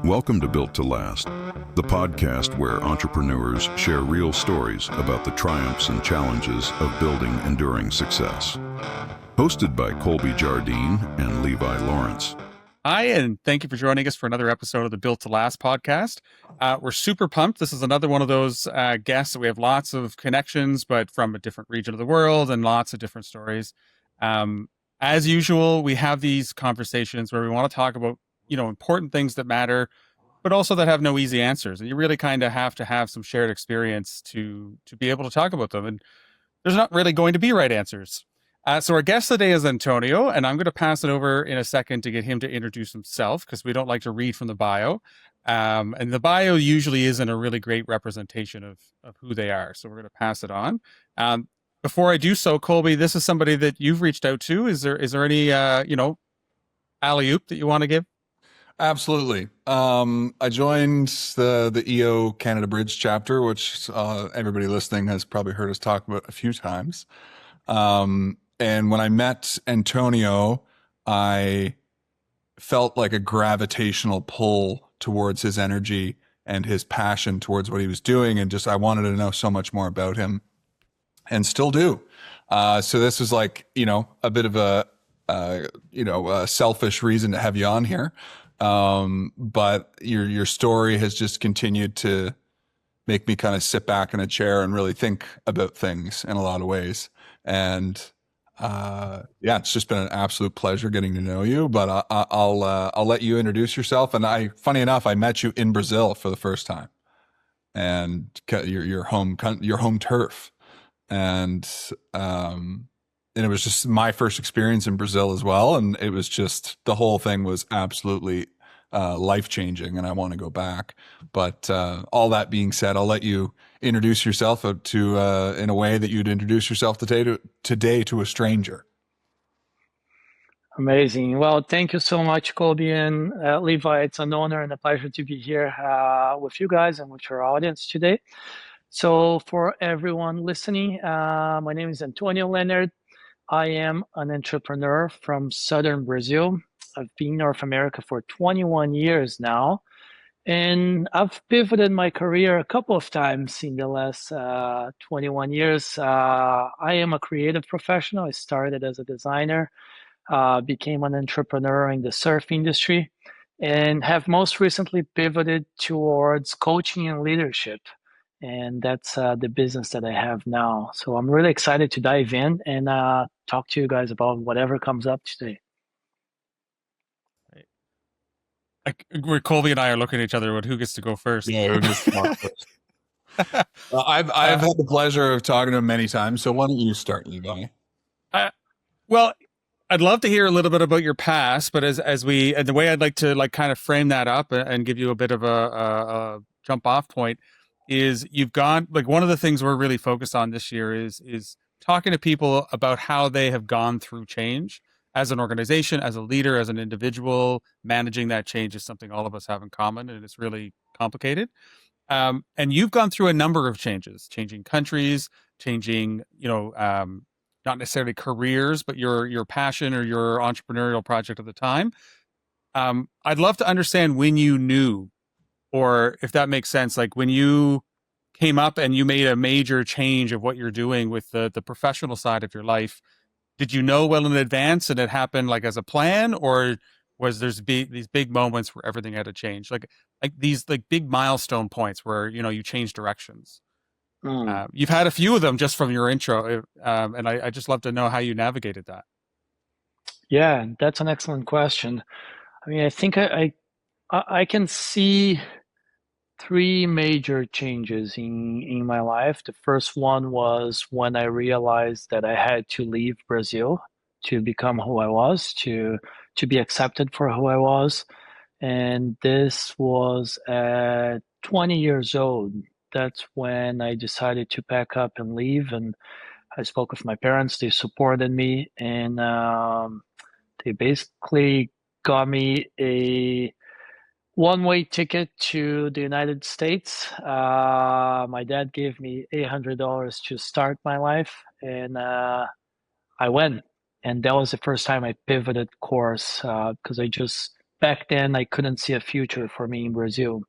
Welcome to Built to Last, the podcast where entrepreneurs share real stories about the triumphs and challenges of building enduring success. Hosted by Colby Jardine and Levi Lawrence. Hi, and thank you for joining us for another episode of the Built to Last podcast. We're super pumped. This is another one of those guests that we have lots of connections, but from a different region of the world and lots of different stories. As usual, we have these conversations where we want to talk about, important things that matter, but also that have no easy answers. And you really kind of have to have some shared experience to be able to talk about them. And there's not really going to be right answers. So our guest today is Antonio, and I'm going to pass it over in a second to get him to introduce himself because we don't like to read from the bio. And the bio usually isn't a really great representation of who they are. So we're going to pass it on. Before I do so, Colby, this is somebody that you've reached out to. Is there any, alley-oop that you want to give? Absolutely. I joined the EO Canada Bridge chapter, which everybody listening has probably heard us talk about a few times. And when I met Antonio, I felt like a gravitational pull towards his energy and his passion towards what he was doing. And I wanted to know so much more about him and still do. So this was like, a bit of a selfish reason to have you on here. But your story has just continued to make me kind of sit back in a chair and really think about things in a lot of ways. And, it's just been an absolute pleasure getting to know you, but I'll let you introduce yourself. And funny enough, I met you in Brazil for the first time, and your home turf. And it was just my first experience in Brazil as well. And it was just, the whole thing was absolutely life-changing, and I want to go back. But all that being said, I'll let you introduce yourself in a way that you'd introduce yourself today to a stranger. Amazing. Well, thank you so much, Colby and Levi. It's an honor and a pleasure to be here with you guys and with your audience today. So for everyone listening, my name is Antonio Lennert. I am an entrepreneur from Southern Brazil. I've been in North America for 21 years now, and I've pivoted my career a couple of times in the last 21 years. I am a creative professional. I started as a designer, became an entrepreneur in the surf industry, and have most recently pivoted towards coaching and leadership. And that's the business that I have now. So I'm really excited to dive in and talk to you guys about whatever comes up today. Where Colby and I are looking at each other with who gets to go first. Yeah, we're just first. I've had the pleasure of talking to him many times. So why don't you start, Levi? Well, I'd love to hear a little bit about your past, but and the way I'd like to kind of frame that up and give you a bit of a jump off point is you've gone, one of the things we're really focused on this year is talking to people about how they have gone through change as an organization, as a leader, as an individual. Managing that change is something all of us have in common, and it's really complicated. And you've gone through a number of changes, changing countries, changing, not necessarily careers, but your passion or your entrepreneurial project at the time. I'd love to understand when you knew, or if that makes sense, like when you came up and you made a major change of what you're doing with the professional side of your life. Did you know well in advance and it happened like as a plan, or was there's these big moments where everything had to change, like these big milestone points where you change directions? You've had a few of them just from your intro, and I just love to know how you navigated that. Yeah, that's an excellent question. I mean, I think I can see three major changes in my life. The first one was when I realized that I had to leave Brazil to become who I was, to be accepted for who I was. And this was at 20 years old. That's when I decided to pack up and leave. And I spoke with my parents. They supported me, and they basically got me a one-way ticket to the United States. My dad gave me $800 to start my life, and I went. And that was the first time I pivoted course because I just back then I couldn't see a future for me in Brazil.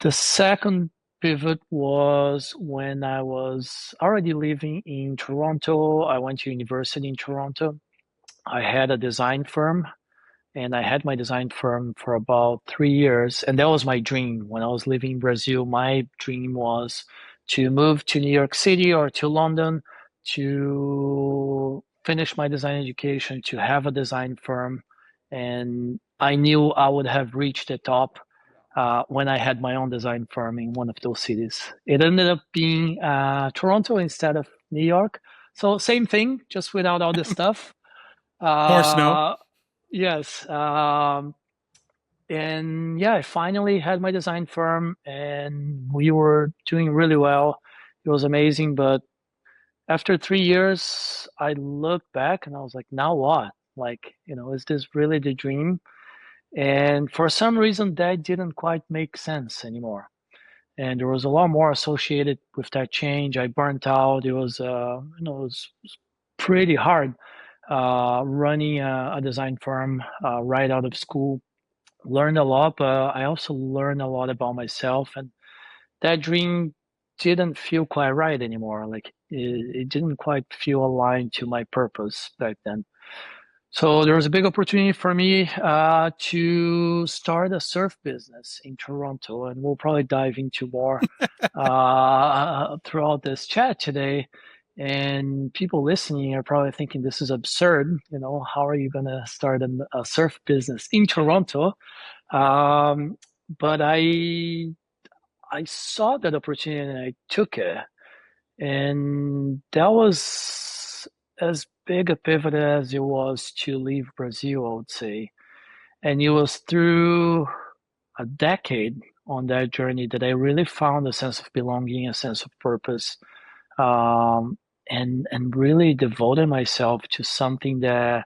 The second pivot was when I was already living in Toronto. I went to university in Toronto. I had a design firm, and I had my design firm for about 3 years. And that was my dream. When I was living in Brazil, my dream was to move to New York City or to London to finish my design education, to have a design firm. And I knew I would have reached the top when I had my own design firm in one of those cities. It ended up being Toronto instead of New York. So same thing, just without all this stuff. More snow. Yes. And yeah, I finally had my design firm and we were doing really well. It was amazing. But after 3 years, I looked back and I was like, now what? Like, is this really the dream? And for some reason, that didn't quite make sense anymore. And there was a lot more associated with that change. I burnt out. It was, it was pretty hard running a design firm right out of school. Learned a lot, but I also learned a lot about myself. And that dream didn't feel quite right anymore. Like it didn't quite feel aligned to my purpose back then. So there was a big opportunity for me to start a surf business in Toronto, and we'll probably dive into more throughout this chat today. And people listening are probably thinking this is absurd. How are you going to start a surf business in Toronto? But I saw that opportunity and I took it, and that was as big a pivot as it was to leave Brazil, I would say. And it was through a decade on that journey that I really found a sense of belonging, a sense of purpose, and really devoted myself to something that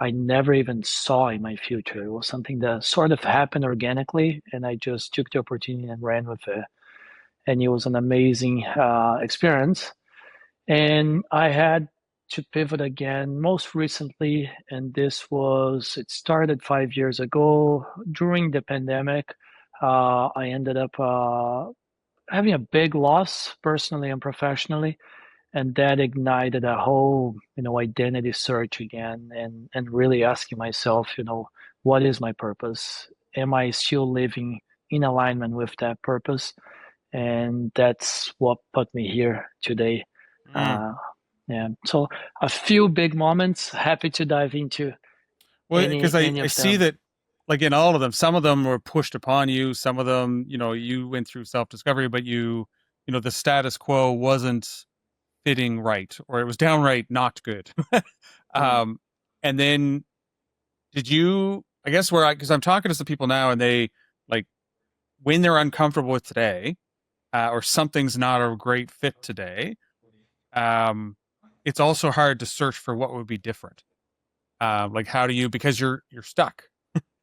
I never even saw in my future. It was something that sort of happened organically, and I just took the opportunity and ran with it. And it was an amazing experience. And I had to pivot again most recently, and it started 5 years ago during the pandemic. I ended up having a big loss personally and professionally, and that ignited a whole identity search again, and really asking myself, what is my purpose? Am I still living in alignment with that purpose? And that's what put me here today. Yeah, so a few big moments. Happy to dive into Well, any because I of see them. that, like in all of them, some of them were pushed upon you. Some of them, you went through self-discovery, but the status quo wasn't fitting right, or it was downright not good. And then did you, I guess because I'm talking to some people now and they like, when they're uncomfortable with today, or something's not a great fit today, it's also hard to search for what would be different. Like how do you, because you're stuck,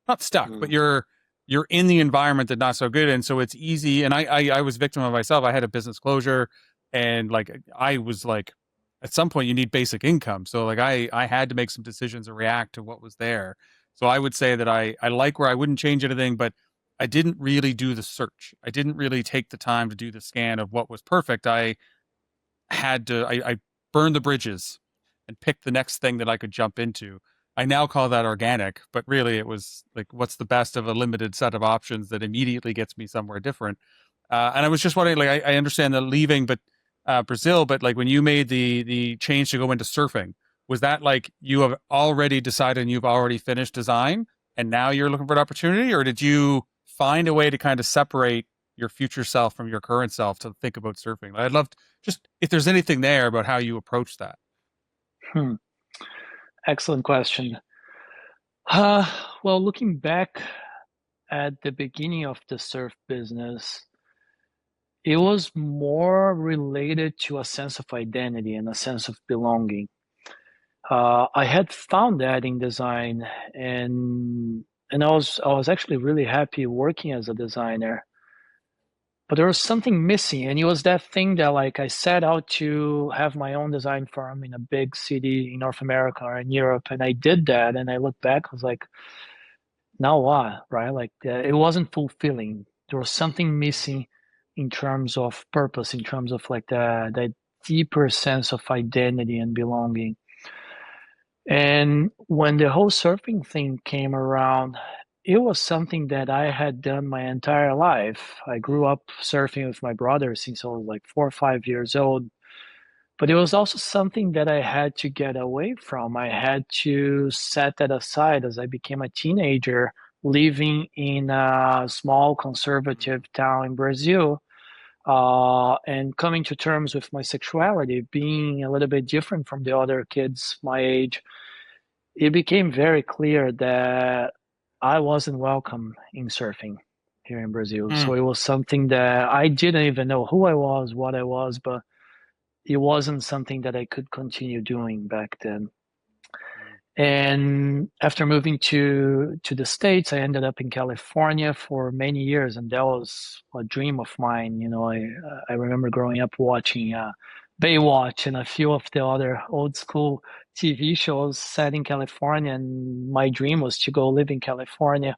not stuck, but you're in the environment that's not so good. And so it's easy. And I was victim of myself. I had a business closure, and like, I was like, at some point you need basic income. So like I had to make some decisions and react to what was there. So I would say that I like where I wouldn't change anything, but I didn't really do the search. I didn't really take the time to do the scan of what was perfect. I burned the bridges and picked the next thing that I could jump into. I now call that organic, but really it was like, what's the best of a limited set of options that immediately gets me somewhere different. And I was just wondering, like, I understand the leaving, but Brazil, but like when you made the change to go into surfing, was that like you have already decided and you've already finished design and now you're looking for an opportunity, or did you find a way to kind of separate your future self from your current self to think about surfing? I'd love to, just if there's anything there about how you approach that. Excellent question. Well, looking back at the beginning of the surf business, it was more related to a sense of identity and a sense of belonging. I had found that in design, and I was actually really happy working as a designer. But there was something missing, and it was that thing that like I set out to have my own design firm in a big city in North America or in Europe, and I did that, and I look back, I was like, now what, right? Like it wasn't fulfilling. There was something missing in terms of purpose, in terms of like the deeper sense of identity and belonging. And when the whole surfing thing came around, it was something that I had done my entire life. I grew up surfing with my brother since I was like 4 or 5 years old. But it was also something that I had to get away from. I had to set that aside as I became a teenager, living in a small conservative town in Brazil, and coming to terms with my sexuality, being a little bit different from the other kids my age. It became very clear that I wasn't welcome in surfing here in Brazil. Mm. So it was something that I didn't even know who I was, what I was, but it wasn't something that I could continue doing back then. And after moving to the States, I ended up in California for many years, and that was a dream of mine. You know, I remember growing up watching Baywatch and a few of the other old school TV shows set in California, and my dream was to go live in California.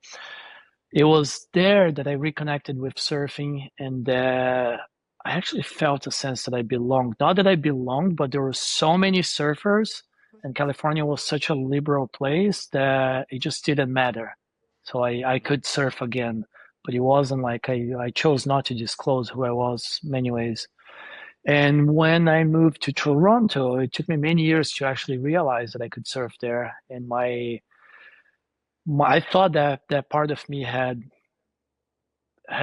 It was there that I reconnected with surfing, and I actually felt a sense that I belonged. Not that I belonged, but there were so many surfers, and California was such a liberal place that it just didn't matter. So I could surf again, but it wasn't like I chose not to disclose who I was many ways. And when I moved to Toronto, it took me many years to actually realize that I could surf there. And I thought that that part of me had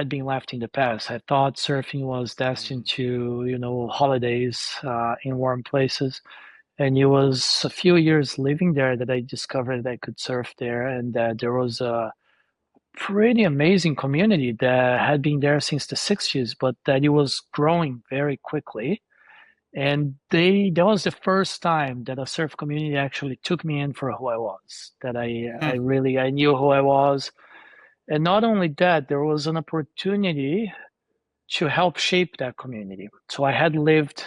been left in the past. I thought surfing was destined to, holidays in warm places. And it was a few years living there that I discovered that I could surf there, and that there was a pretty amazing community that had been there since the 60s, but that it was growing very quickly. And that was the first time that a surf community actually took me in for who I was, that I Mm. really, I knew who I was. And not only that, there was an opportunity to help shape that community. So I had lived,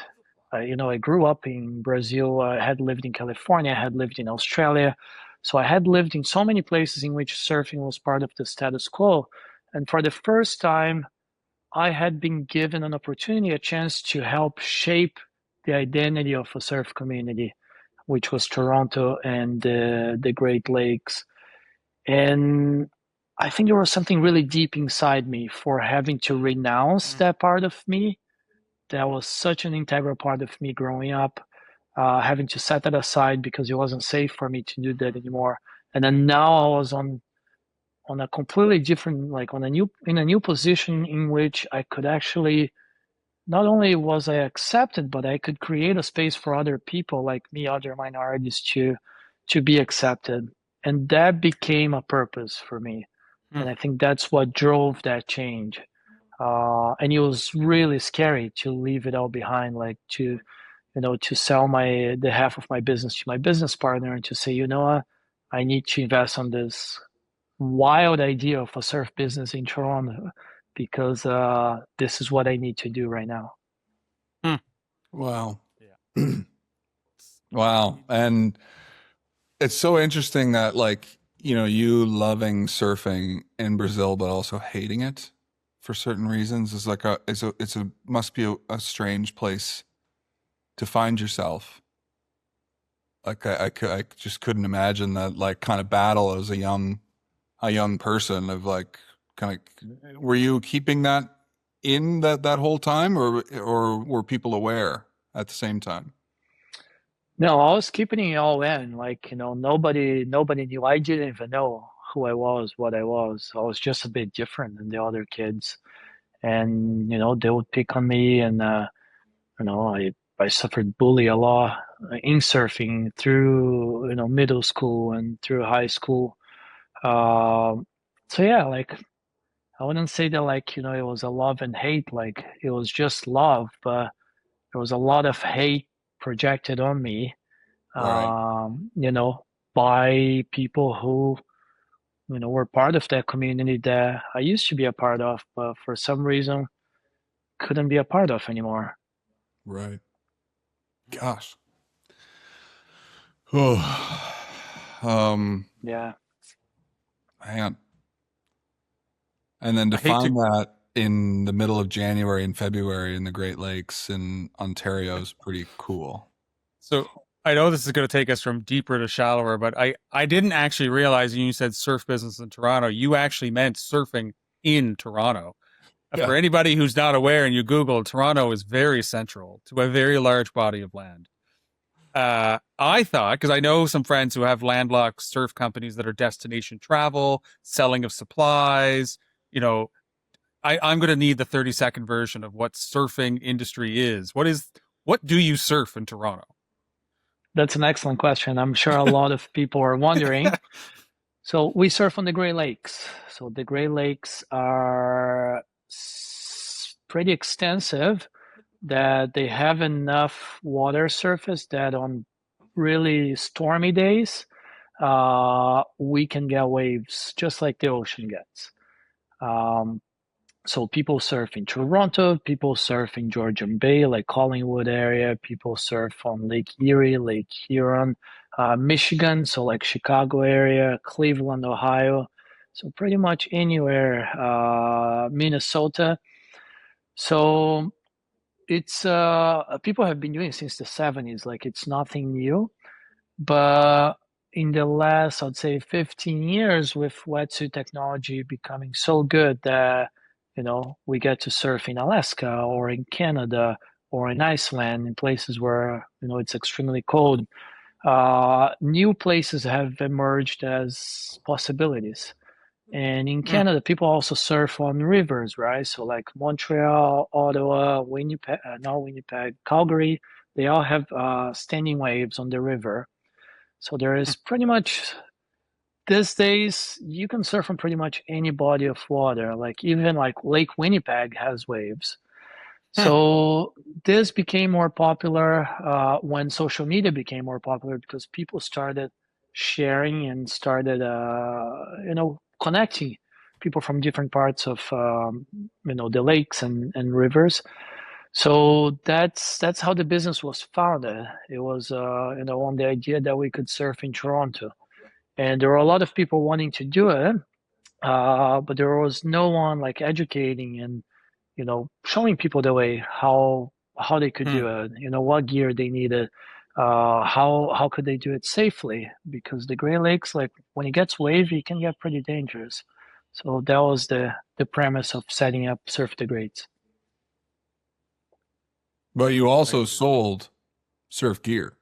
I grew up in Brazil, I had lived in California, I had lived in Australia. So I had lived in so many places in which surfing was part of the status quo. And for the first time, I had been given an opportunity, a chance to help shape the identity of a surf community, which was Toronto and the Great Lakes. And I think there was something really deep inside me for having to renounce that part of me. That was such an integral part of me growing up, having to set that aside because it wasn't safe for me to do that anymore. And then now I was on a completely different, like in a new position in which I could actually, not only was I accepted, but I could create a space for other people like me, other minorities to be accepted. And that became a purpose for me. And Mm. I think that's what drove that change. And it was really scary to leave it all behind, like to sell the half of my business to my business partner and to say, you know what, I need to invest on this wild idea of a surf business in Toronto because this is what I need to do right now. Mm. Wow. Yeah. Wow. And it's so interesting that you loving surfing in Brazil, but also hating it for certain reasons is like must be a strange place to find yourself. Like I just couldn't imagine that like kind of battle as a young person of like kind of, were you keeping that in that whole time or were people aware at the same time? No, I was keeping it all in. Like, nobody knew. I didn't even know who I was, what I was. I was just a bit different than the other kids. And, they would pick on me and, I suffered bully a lot in surfing through, middle school and through high school. So yeah, like I wouldn't say that like, it was a love and hate, like it was just love, but there was a lot of hate projected on me, Right. you know, by people who, were part of that community that I used to be a part of, but for some reason couldn't be a part of anymore. Right. Gosh. Oh. Yeah. hang on. And then to I hate find to. that in the middle of January and February in the Great Lakes in Ontario is pretty cool. So I know this is going to take us from deeper to shallower, but I didn't actually realize when you said surf business in Toronto, you actually meant surfing in Toronto. Yeah. For anybody who's not aware and you Google, Toronto is very central to a very large body of land. I thought, because I know some friends who have landlocked surf companies that are destination travel, selling of supplies, you know, I'm going to need the 30-second version of what surfing industry is. What do you surf in Toronto? That's an excellent question. I'm sure a lot of people are wondering. So we surf on the Great Lakes. So the Great Lakes are pretty extensive, that they have enough water surface that on really stormy days, we can get waves just like the ocean gets. So people surf in Toronto, people surf in Georgian Bay, like Collingwood area, people surf on Lake Erie, Lake Huron, Michigan, so like Chicago area, Cleveland, Ohio. So pretty much anywhere, Minnesota. So it's people have been doing it since the 70s, like it's nothing new. But in the last, I'd say 15 years, with wetsuit technology becoming so good that, we get to surf in Alaska or in Canada or in Iceland, in places where, it's extremely cold. New places have emerged as possibilities. And in Canada, people also surf on rivers, right? So like Montreal, Ottawa, Winnipeg, not Winnipeg, Calgary, they all have standing waves on the river. So there is pretty much, these days, you can surf on pretty much any body of water. Like even like Lake Winnipeg has waves. So this became more popular when social media became more popular, because people started sharing and started, connecting people from different parts of, the lakes and rivers. So that's how the business was founded. It was, on the idea that we could surf in Toronto, and there were a lot of people wanting to do it, but there was no one like educating and showing people the way how they could do it, what gear they needed, how could they do it safely, because the Great Lakes, like when it gets wavy, it can get pretty dangerous. So that was the premise of setting up Surf the Greats. But you also sold surf gear.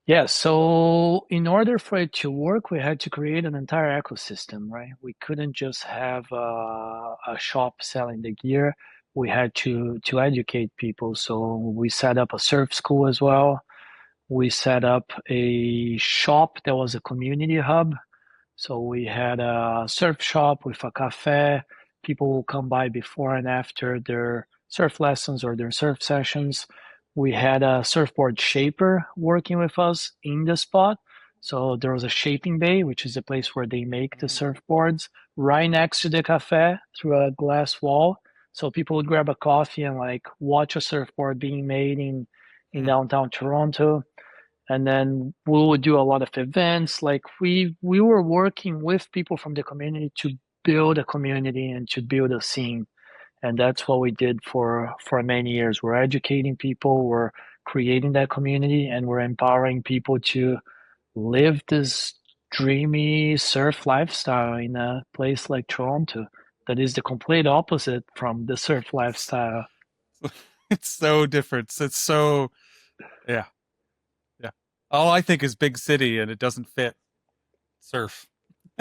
Yeah, so in order for it to work, we had to create an entire ecosystem, right? We couldn't just have a shop selling the gear. We had to educate people. So we set up a surf school as well. We set up a shop that was a community hub. So we had a surf shop with a cafe. People will come by before and after their surf lessons or their surf sessions. We had a surfboard shaper working with us in the spot. So there was a shaping bay, which is the place where they make the surfboards, right next to the cafe through a glass wall. So people would grab a coffee and like watch a surfboard being made in downtown Toronto. And then we would do a lot of events. Like we were working with people from the community to build a community and to build a scene. And that's what we did for many years. We're educating people, we're creating that community, and we're empowering people to live this dreamy surf lifestyle in a place like Toronto that is the complete opposite from the surf lifestyle. It's so different. It's so, yeah. Yeah. All I think is big city, and it doesn't fit surf.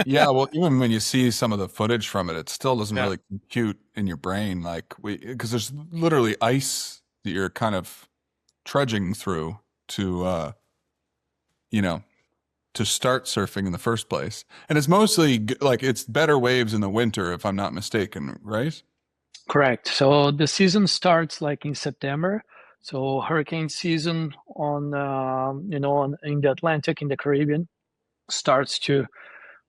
Yeah, well, even when you see some of the footage from it, it still doesn't really compute in your brain, like because there's literally ice that you're kind of trudging through to, to start surfing in the first place. And it's mostly like it's better waves in the winter, if I'm not mistaken, right? Correct. So the season starts like in September. So hurricane season in the Atlantic, in the Caribbean, starts to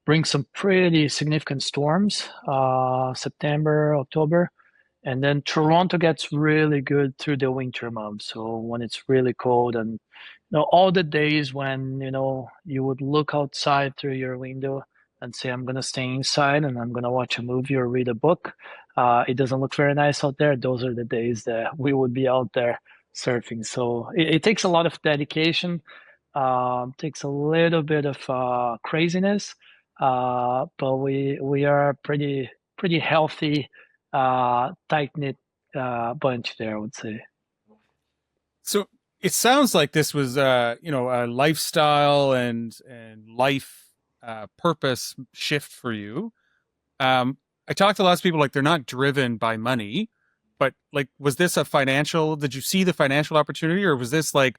bring some pretty significant storms, September, October. And then Toronto gets really good through the winter months. So when it's really cold, and all the days when, you would look outside through your window and say, I'm going to stay inside and I'm going to watch a movie or read a book. It doesn't look very nice out there. Those are the days that we would be out there surfing. So it takes a lot of dedication, takes a little bit of craziness, but we are pretty healthy, tight knit bunch there, I would say. So it sounds like this was, a lifestyle and life purpose shift for you. I talked to lots of people, like, they're not driven by money, but like, was this did you see the financial opportunity, or was this like,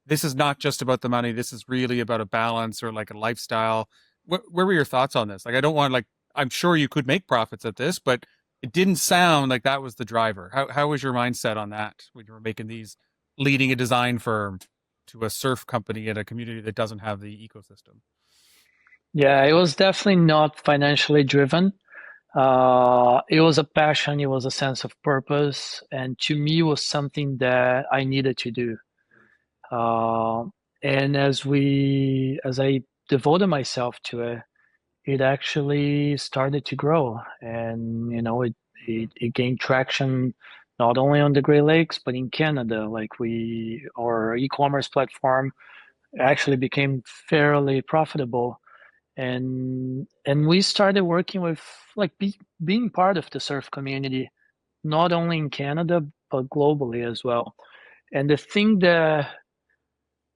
this is not just about the money, this is really about a balance or like a lifestyle? Where were your thoughts on this? Like, I don't want, like, I'm sure you could make profits at this, but it didn't sound like that was the driver. How was your mindset on that when you were leading a design firm to a surf company in a community that doesn't have the ecosystem? Yeah, it was definitely not financially driven. It was a passion, it was a sense of purpose, and to me, it was something that I needed to do. Uh, and as I devoted myself to it, it actually started to grow, and it gained traction not only on the Great Lakes but in Canada. Like our e-commerce platform actually became fairly profitable, and we started working with being part of the surf community, not only in Canada but globally as well. And the thing that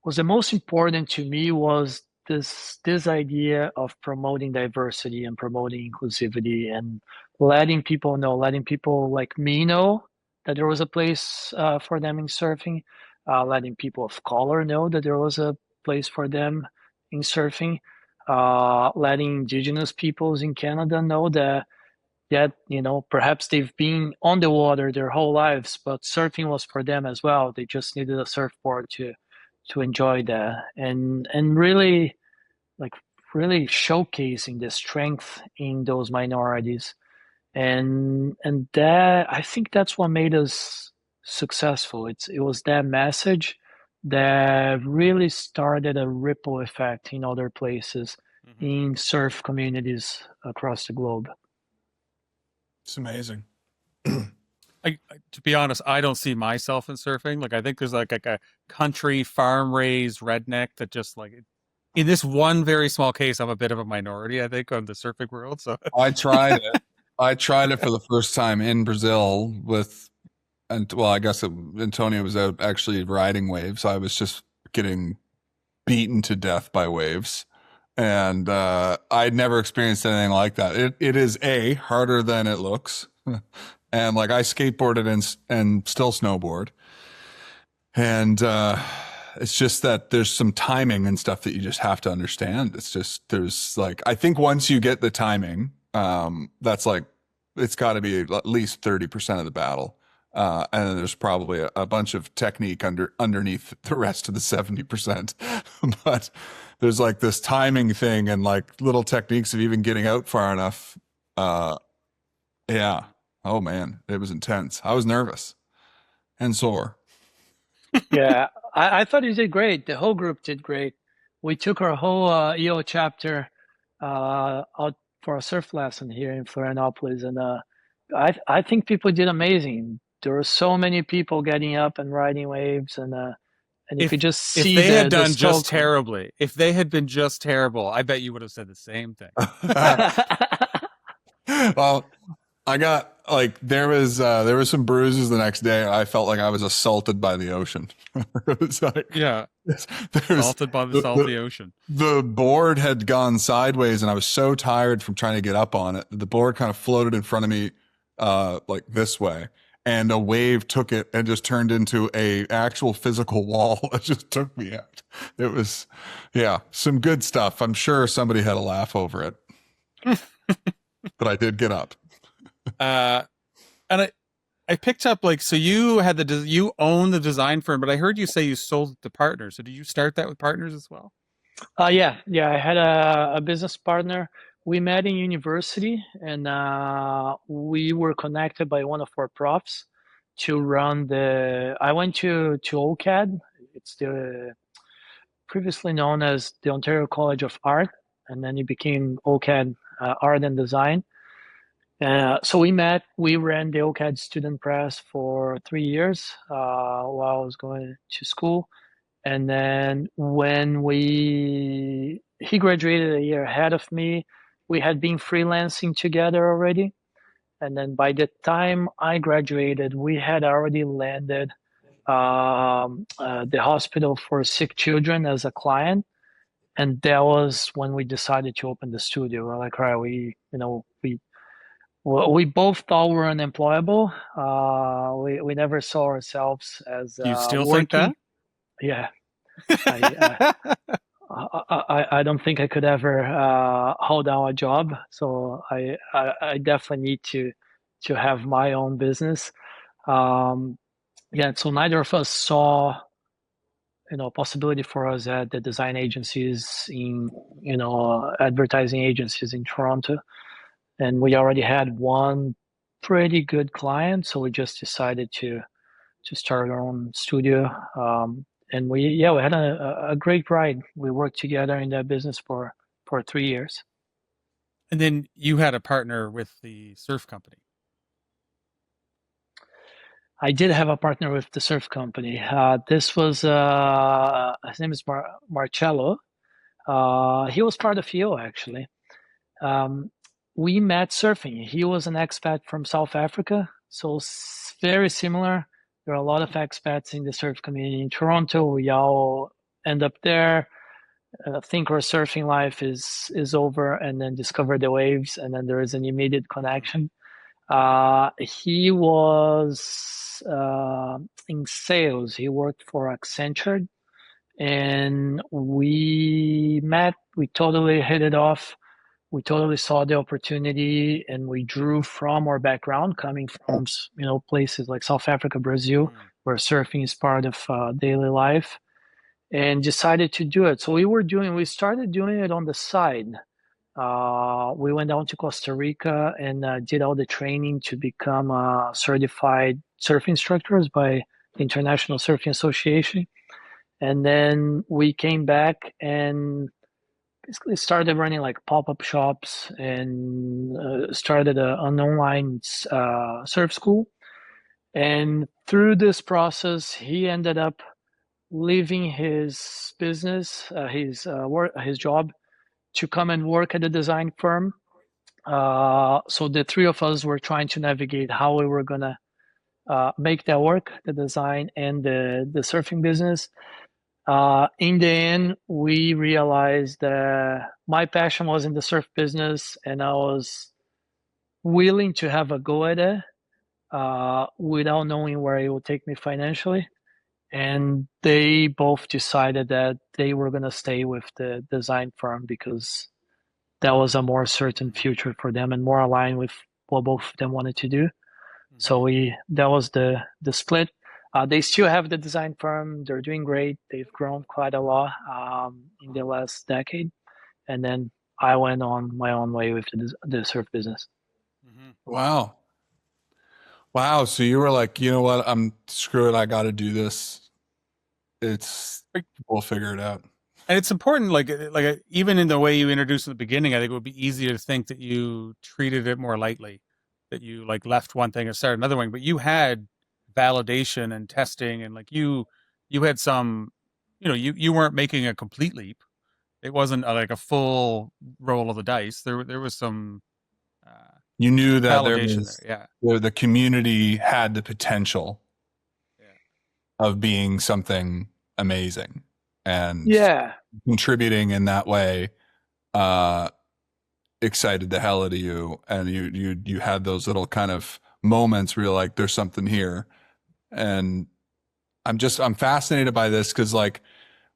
was the most important to me was this idea of promoting diversity and promoting inclusivity and letting people like me know that there was a place for them in surfing, letting people of color know that there was a place for them in surfing, letting Indigenous peoples in Canada know that perhaps they've been on the water their whole lives, but surfing was for them as well. They just needed a surfboard to enjoy that, and really, like, really showcasing the strength in those minorities, and that, I think, that's what made us successful. It was that message that really started a ripple effect in other places, Mm-hmm. in surf communities across the globe. It's amazing. To be honest, I don't see myself in surfing. Like, I think there's like a country farm raised redneck that just, like, in this one very small case, I'm a bit of a minority, I think, on the surfing world. So I tried it. I tried it for the first time in Brazil I guess Antonio was out actually riding waves. I was just getting beaten to death by waves. And I'd never experienced anything like that. It is harder than it looks. And like, I skateboarded and still snowboard. And it's just that there's some timing and stuff that you just have to understand. It's just, there's like, I think once you get the timing, that's like, it's got to be at least 30% of the battle. And then there's probably a bunch of technique underneath the rest of the 70%. But there's like this timing thing and like little techniques of even getting out far enough. Yeah. Oh man, it was intense. I was nervous and sore. Yeah, I thought you did great. The whole group did great. We took our whole EO chapter out for a surf lesson here in Florianopolis, and I think people did amazing. There were so many people getting up and riding waves, and you could just see if they had done the just terribly, if they had been just terrible, I bet you would have said the same thing. Well, I got like, there was some bruises the next day. I felt like I was assaulted by the ocean. It was like, yeah, assaulted by the salty ocean. The board had gone sideways, and I was so tired from trying to get up on it. The board kind of floated in front of me, like this way, and a wave took it and just turned into a actual physical wall that just took me out. It was, yeah, some good stuff. I'm sure somebody had a laugh over it, but I did get up. And I picked up, like, so you own the design firm, but I heard you say you sold it to partners. So did you start that with partners as well? Yeah. I had a business partner. We met in university, and we were connected by one of our profs to run I went to OCAD. It's the previously known as the Ontario College of Art, and then it became OCAD Art and Design. So we met. We ran the OCAD student press for 3 years while I was going to school. And then when he graduated a year ahead of me, we had been freelancing together already. And then by the time I graduated, we had already landed the hospital for sick children as a client. And that was when we decided to open the studio. We're like, all right, we both thought we were unemployable. We never saw ourselves as Do you still working. think that? Yeah. I don't think I could ever hold down a job. So I definitely need to have my own business. So neither of us saw possibility for us at the design agencies in advertising agencies in Toronto, and we already had one pretty good client, so we just decided to start our own studio. And we had a great ride. We worked together in that business for 3 years. And then you had a partner with the surf company. I did have a partner with the surf company. This was his name is Marcello. He was part of EO actually. We met surfing. He was an expat from South Africa, so very similar. There are a lot of expats in the surf community in Toronto. We all end up there, think our surfing life is over, and then discover the waves, and then there is an immediate connection. He was in sales. He worked for Accenture, and we met. We totally hit it off. We totally saw the opportunity, and we drew from our background, coming from places like South Africa, Brazil, where surfing is part of daily life, and decided to do it. So we started doing it on the side. We went down to Costa Rica and did all the training to become certified surf instructors by the International Surfing Association. And then we came back and basically started running like pop-up shops and started an online surf school. And through this process, he ended up leaving his business, his job, to come and work at a design firm. So the three of us were trying to navigate how we were gonna make that work, the design and the surfing business. In the end, we realized that my passion was in the surf business, and I was willing to have a go at it without knowing where it would take me financially. And they both decided that they were going to stay with the design firm because that was a more certain future for them and more aligned with what both of them wanted to do. So that was the split. They still have the design firm. They're doing great. They've grown quite a lot in the last decade. And then I went on my own way with the surf business. Wow. So you were like, you know what? Screw it. I got to do this. We'll figure it out. And it's important, like even in the way you introduced at the beginning, I think it would be easier to think that you treated it more lightly, that you like left one thing and started another one, but you had validation and testing, and like you had some, you weren't making a complete leap. It wasn't like a full roll of the dice. There was some you knew that the community had the potential of being something amazing and contributing in that way. Excited the hell out of you, and you had those little kind of moments where you're like, there's something here. And I'm fascinated by this because like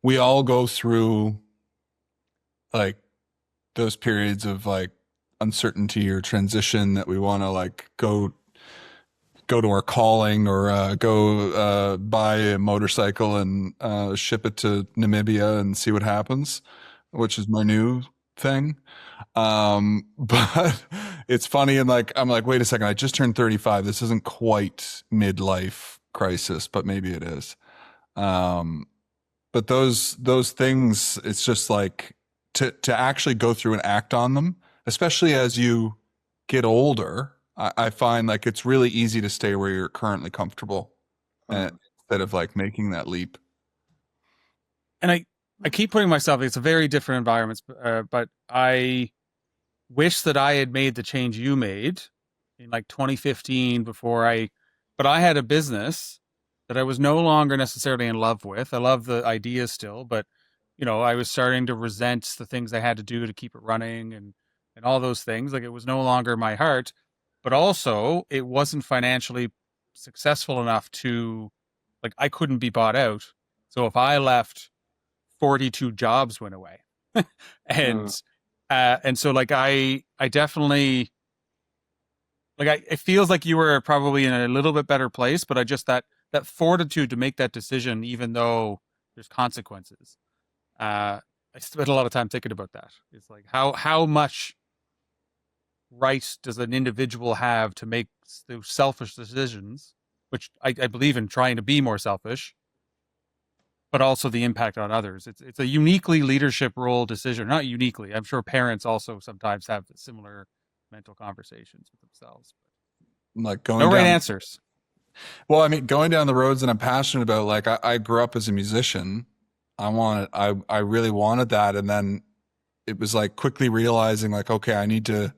we all go through like those periods of like uncertainty or transition that we want to like go to our calling or go buy a motorcycle and ship it to Namibia and see what happens, which is my new thing. But it's funny, and like I'm like, wait a second, I just turned 35. This isn't quite midlife crisis, but maybe it is. But those things, it's just like to actually go through and act on them, especially as you get older. I find like it's really easy to stay where you're currently comfortable instead of like making that leap. And I keep putting myself, it's a very different environment, but I wish that I had made the change you made in like 2015 but I had a business that I was no longer necessarily in love with. I love the idea still, but I was starting to resent the things I had to do to keep it running and all those things. Like it was no longer my heart, but also it wasn't financially successful enough to, like, I couldn't be bought out. So if I left, 42 jobs went away. and so like I definitely, like, it feels like you were probably in a little bit better place, but I just, that fortitude to make that decision, even though there's consequences. I spent a lot of time thinking about that. It's like, how much right does an individual have to make those selfish decisions, which I believe in trying to be more selfish, but also the impact on others. It's a uniquely leadership role decision. Not uniquely. I'm sure parents also sometimes have similar mental conversations with themselves. Like going no down, right answers. Well, I mean, going down the roads that I'm passionate about, like I grew up as a musician. I really wanted that. And then it was like quickly realizing like, okay, I need to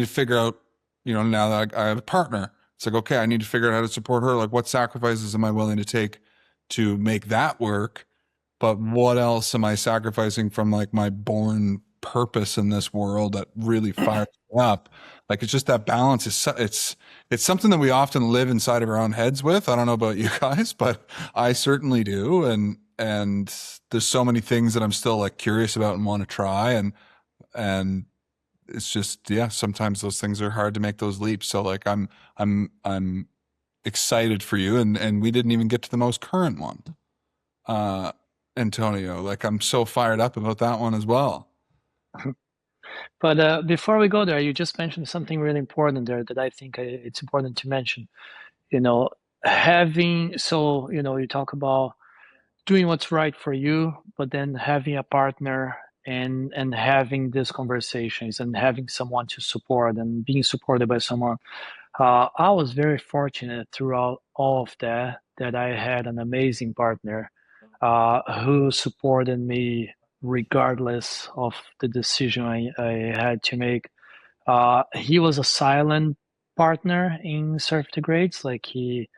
figure out, now that I have a partner, it's like, okay, I need to figure out how to support her. Like what sacrifices am I willing to take to make that work? But what else am I sacrificing from like my born purpose in this world that really fires me up? Like it's just that balance it's something that we often live inside of our own heads with. I don't know about you guys, but I certainly do. And there's so many things that I'm still like curious about and want to try. And it's just, yeah, sometimes those things are hard to make those leaps. So like I'm excited for you. And we didn't even get to the most current one. Antonio, like I'm so fired up about that one as well. But before we go there, you just mentioned something really important there that I think it's important to mention. You talk about doing what's right for you, but then having a partner and having these conversations and having someone to support and being supported by someone. I was very fortunate throughout all of that I had an amazing partner who supported me regardless of the decision I had to make. He was a silent partner in Surf the Grades. Like he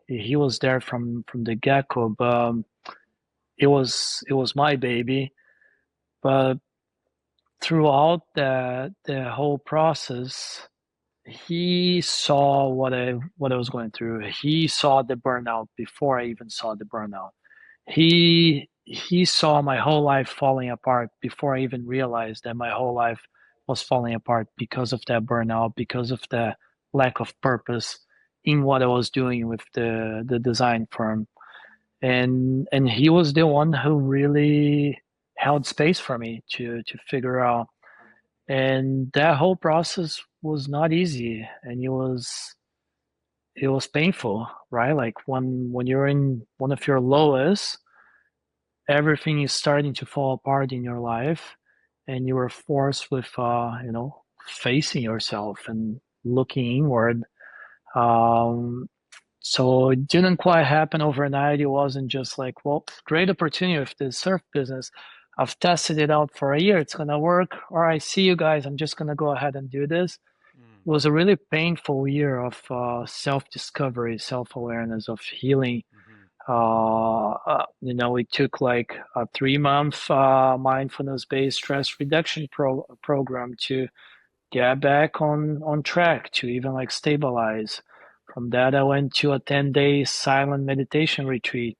was there from the get-go, but it was my baby. But throughout the whole process, he saw what I was going through. He saw the burnout before I even saw the burnout. He saw my whole life falling apart before I even realized that my whole life was falling apart because of that burnout, because of the lack of purpose in what I was doing with the design firm. And he was the one who really held space for me to figure out. And that whole process was not easy, and it was painful, right? Like when you're in one of your lowest, everything is starting to fall apart in your life, and you are forced with facing yourself and looking inward. So it didn't quite happen overnight. It wasn't just like, well, great opportunity with the surf business. I've tested it out for a year. It's going to work. All right, see you guys. I'm just going to go ahead and do this. It was a really painful year of self-discovery, self-awareness, of healing. We took like a 3-month mindfulness-based stress reduction program to get back on track, to even like stabilize. From that, I went to a 10-day silent meditation retreat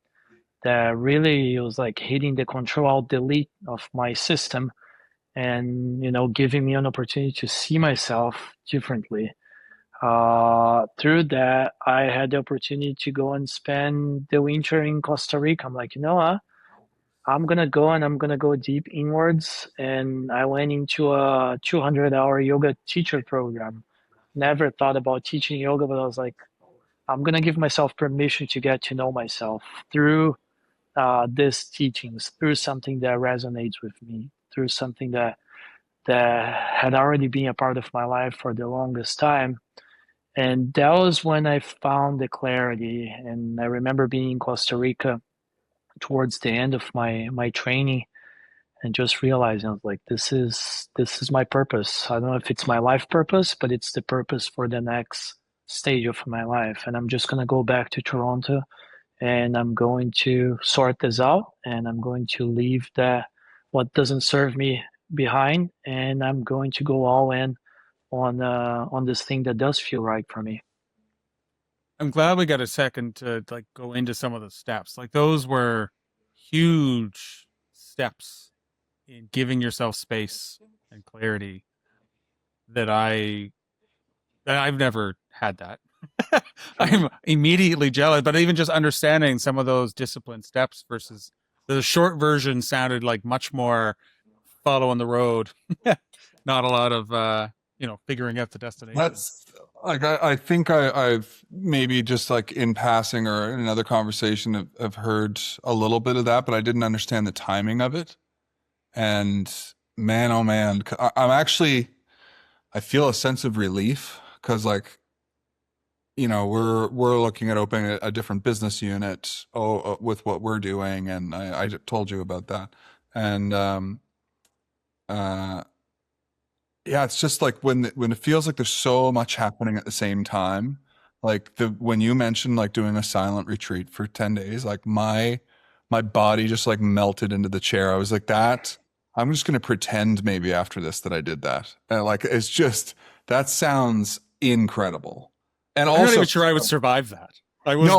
that really was like hitting the Control-Alt-Delete of my system and, giving me an opportunity to see myself differently. Through that, I had the opportunity to go and spend the winter in Costa Rica. I'm like, I'm going to go and I'm going to go deep inwards. And I went into a 200-hour yoga teacher program. Never thought about teaching yoga, but I was like, I'm going to give myself permission to get to know myself through these teachings, through something that resonates with me, through something that had already been a part of my life for the longest time. And that was when I found the clarity. And I remember being in Costa Rica towards the end of my training and just realizing I was like, this is my purpose. I don't know if it's my life purpose, but it's the purpose for the next stage of my life. And I'm just gonna go back to Toronto and I'm going to sort this out and I'm going to leave what doesn't serve me behind, and I'm going to go all in on this thing that does feel right for me. I'm glad we got a second to like go into some of the steps. Like those were huge steps in giving yourself space and clarity that I've never had that. I'm immediately jealous, but even just understanding some of those disciplined steps versus the short version sounded like much more following the road. Not a lot of figuring out the destination. That's like I think I've maybe just like in passing or in another conversation have heard a little bit of that, but I didn't understand the timing of it. And man, oh man, I feel a sense of relief because like, we're looking at opening a different business unit with what we're doing, and I told you about that. And yeah, it's just like when it feels like there's so much happening at the same time. Like when you mentioned like doing a silent retreat for 10 days, like my body just like melted into the chair. I was like, I'm just going to pretend maybe after this that I did that. And like, it's just, that sounds incredible. And I'm also, not even sure I would survive that. I was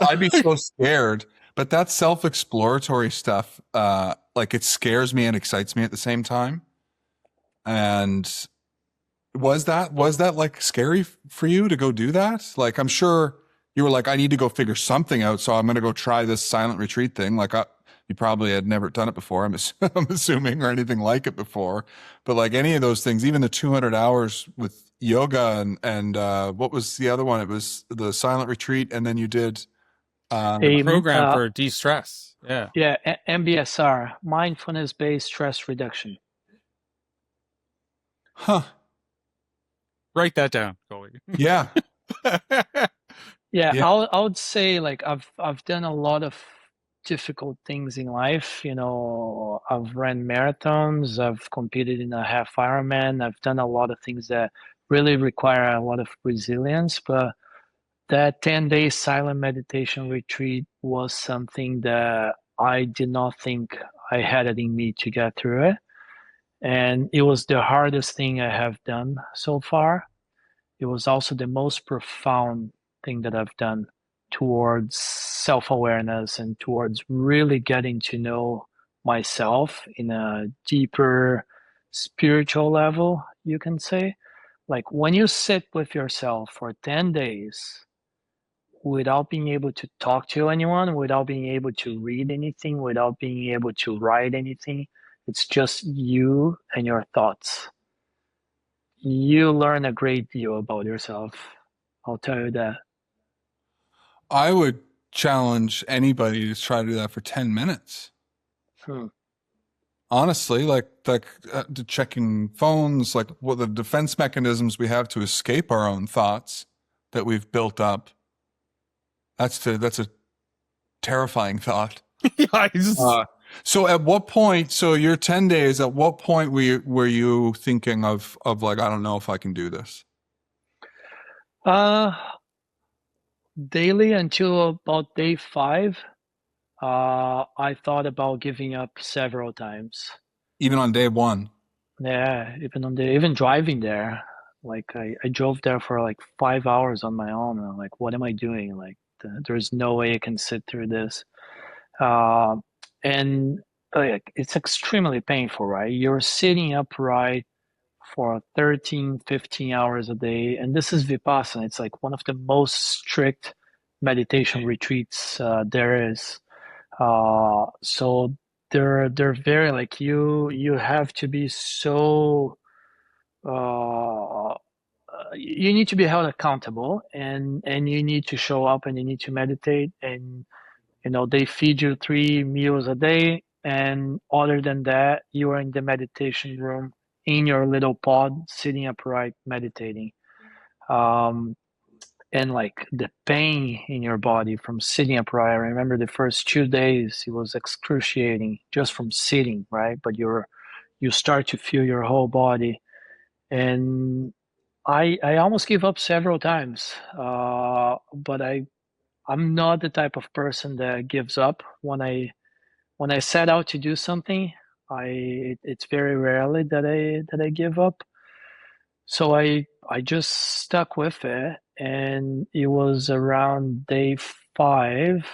I'd be so scared. But that self-exploratory stuff, like it scares me and excites me at the same time. And was that like scary for you to go do that? Like, I'm sure you were like, I need to go figure something out, so I'm going to go try this silent retreat thing. Like, you probably had never done it before, I'm assuming, or anything like it before. But like any of those things, even the 200 hours with yoga and what was the other one? It was the silent retreat, and then you did a program for de-stress. Yeah, MBSR, mindfulness-based stress reduction. Huh. Write that down, Colby. Yeah. Yeah, I would say like I've done a lot of difficult things in life. I've ran marathons, I've competed in a half Ironman, I've done a lot of things that really require a lot of resilience. But that 10-day silent meditation retreat was something that I did not think I had it in me to get through it. And it was the hardest thing I have done so far. It was also the most profound thing that I've done towards self-awareness and towards really getting to know myself in a deeper spiritual level, you can say. Like when you sit with yourself for 10 days without being able to talk to anyone, without being able to read anything, without being able to write anything, it's just you and your thoughts. You learn a great deal about yourself. I'll tell you that. I would challenge anybody to try to do that for 10 minutes. Honestly, like checking phones, like what the defense mechanisms we have to escape our own thoughts that we've built up. That's a terrifying thought. So at what point, so your 10 days, at what point were you thinking of like, I don't know if I can do this? Daily until about day 5, I thought about giving up several times. Even on day 1? Yeah, even driving there. Like I drove there for like 5 hours on my own. And I'm like, what am I doing? Like there's no way I can sit through this. And like it's extremely painful, right? You're sitting upright for 13, 15 hours a day. And this is Vipassana. It's like one of the most strict meditation retreats there is. So they're very like you have to be so you need to be held accountable and you need to show up and you need to meditate, and they feed you 3 meals a day And other than that, you are in the meditation room in your little pod, sitting upright, meditating. Um, and like the pain in your body from sitting upright. I remember the first 2 days, it was excruciating just from sitting, right? But you start to feel your whole body. And I almost gave up several times. But I'm not the type of person that gives up. When I set out to do something, it's very rarely that I give up. So I just stuck with it, and it was around day 5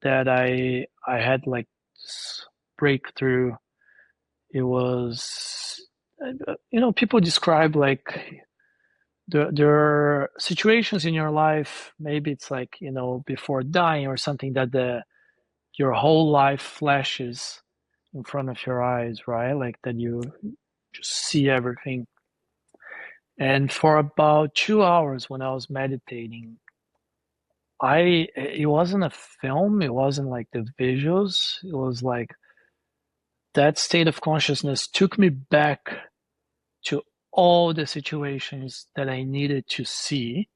that I had like this breakthrough. It was, people describe like there are situations in your life. Maybe it's like before dying or something that your whole life flashes in front of your eyes, right? Like that you just see everything. And for about 2 hours when I was meditating, it wasn't a film, it wasn't like the visuals, it was like that state of consciousness took me back to all the situations that I needed to see,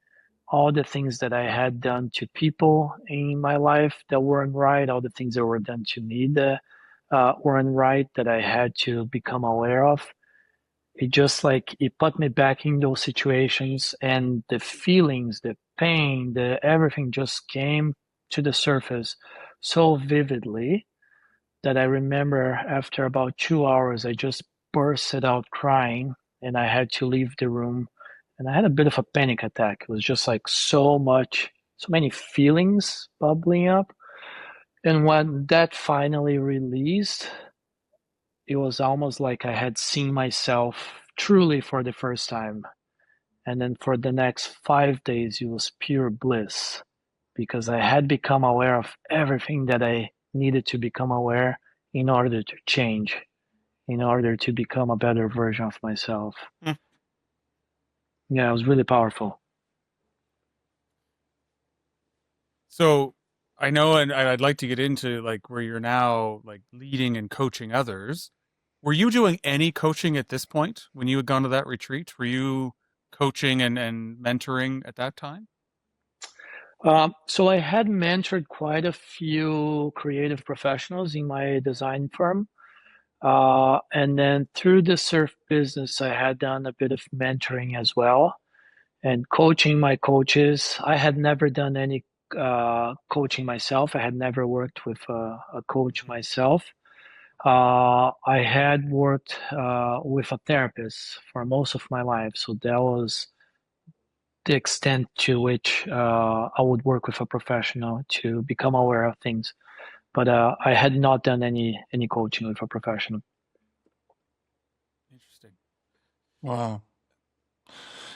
all the things that I had done to people in my life that weren't right, all the things that were done to me that weren't right, that I had to become aware of. It just like it put me back in those situations, and the feelings, the pain, the everything just came to the surface so vividly that I remember after about 2 hours I just bursted out crying, and I had to leave the room, and I had a bit of a panic attack. It was just like so many feelings bubbling up. And when that finally released, it was almost like I had seen myself truly for the first time. And then for the next 5 days, it was pure bliss because I had become aware of everything that I needed to become aware in order to change, in order to become a better version of myself. Mm. Yeah, it was really powerful. So I know, and I'd like to get into like where you're now like leading and coaching others. Were you doing any coaching at this point when you had gone to that retreat? Were you coaching and mentoring at that time? So I had mentored quite a few creative professionals in my design firm. And then through the surf business, I had done a bit of mentoring as well and coaching my coaches. I had never done any coaching myself. I had never worked with a coach myself. I had worked with a therapist for most of my life. So that was the extent to which I would work with a professional to become aware of things. But I had not done any coaching with a professional. Interesting. Wow.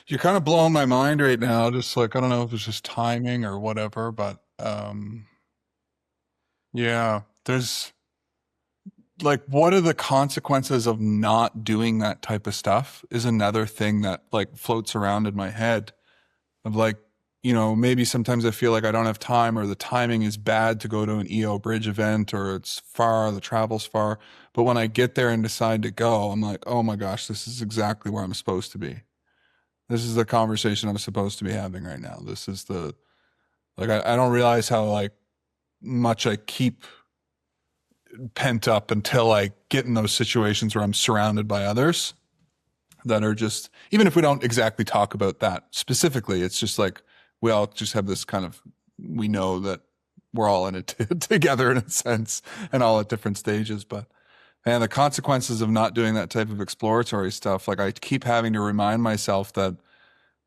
You're kind of blowing my mind right now. Just like, I don't know if it's just timing or whatever, but yeah, there's like, what are the consequences of not doing that type of stuff is another thing that like floats around in my head of like, maybe sometimes I feel like I don't have time or the timing is bad to go to an EO Bridge event or it's far, the travel's far. But when I get there and decide to go, I'm like, oh my gosh, this is exactly where I'm supposed to be. This is the conversation I'm supposed to be having right now. This is I don't realize how like much I keep pent up until I get in those situations where I'm surrounded by others that are just, even if we don't exactly talk about that specifically, it's just like, we all just have this kind of, we know that we're all in it together in a sense and all at different stages. But man, the consequences of not doing that type of exploratory stuff, like I keep having to remind myself that,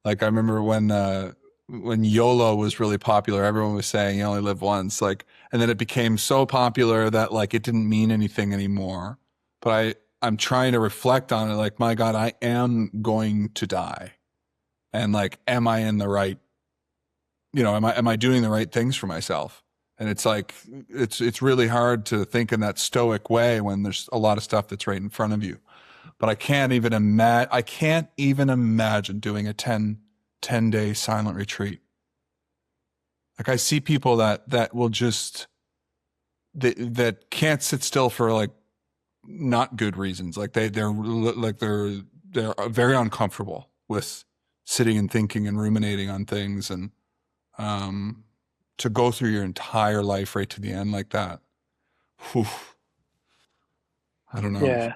like, I remember when YOLO was really popular, everyone was saying you only live once, like, and then it became so popular that like it didn't mean anything anymore. But I'm trying to reflect on it, like, my God, I am going to die. And like, am I in the right, am I doing the right things for myself? And it's like, it's really hard to think in that stoic way when there's a lot of stuff that's right in front of you. But I can't even imagine doing a 10-day silent retreat. Like I see people that will just that can't sit still for like not good reasons. Like they're very uncomfortable with sitting and thinking and ruminating on things, and to go through your entire life right to the end like that. Whew, I don't know. Yeah.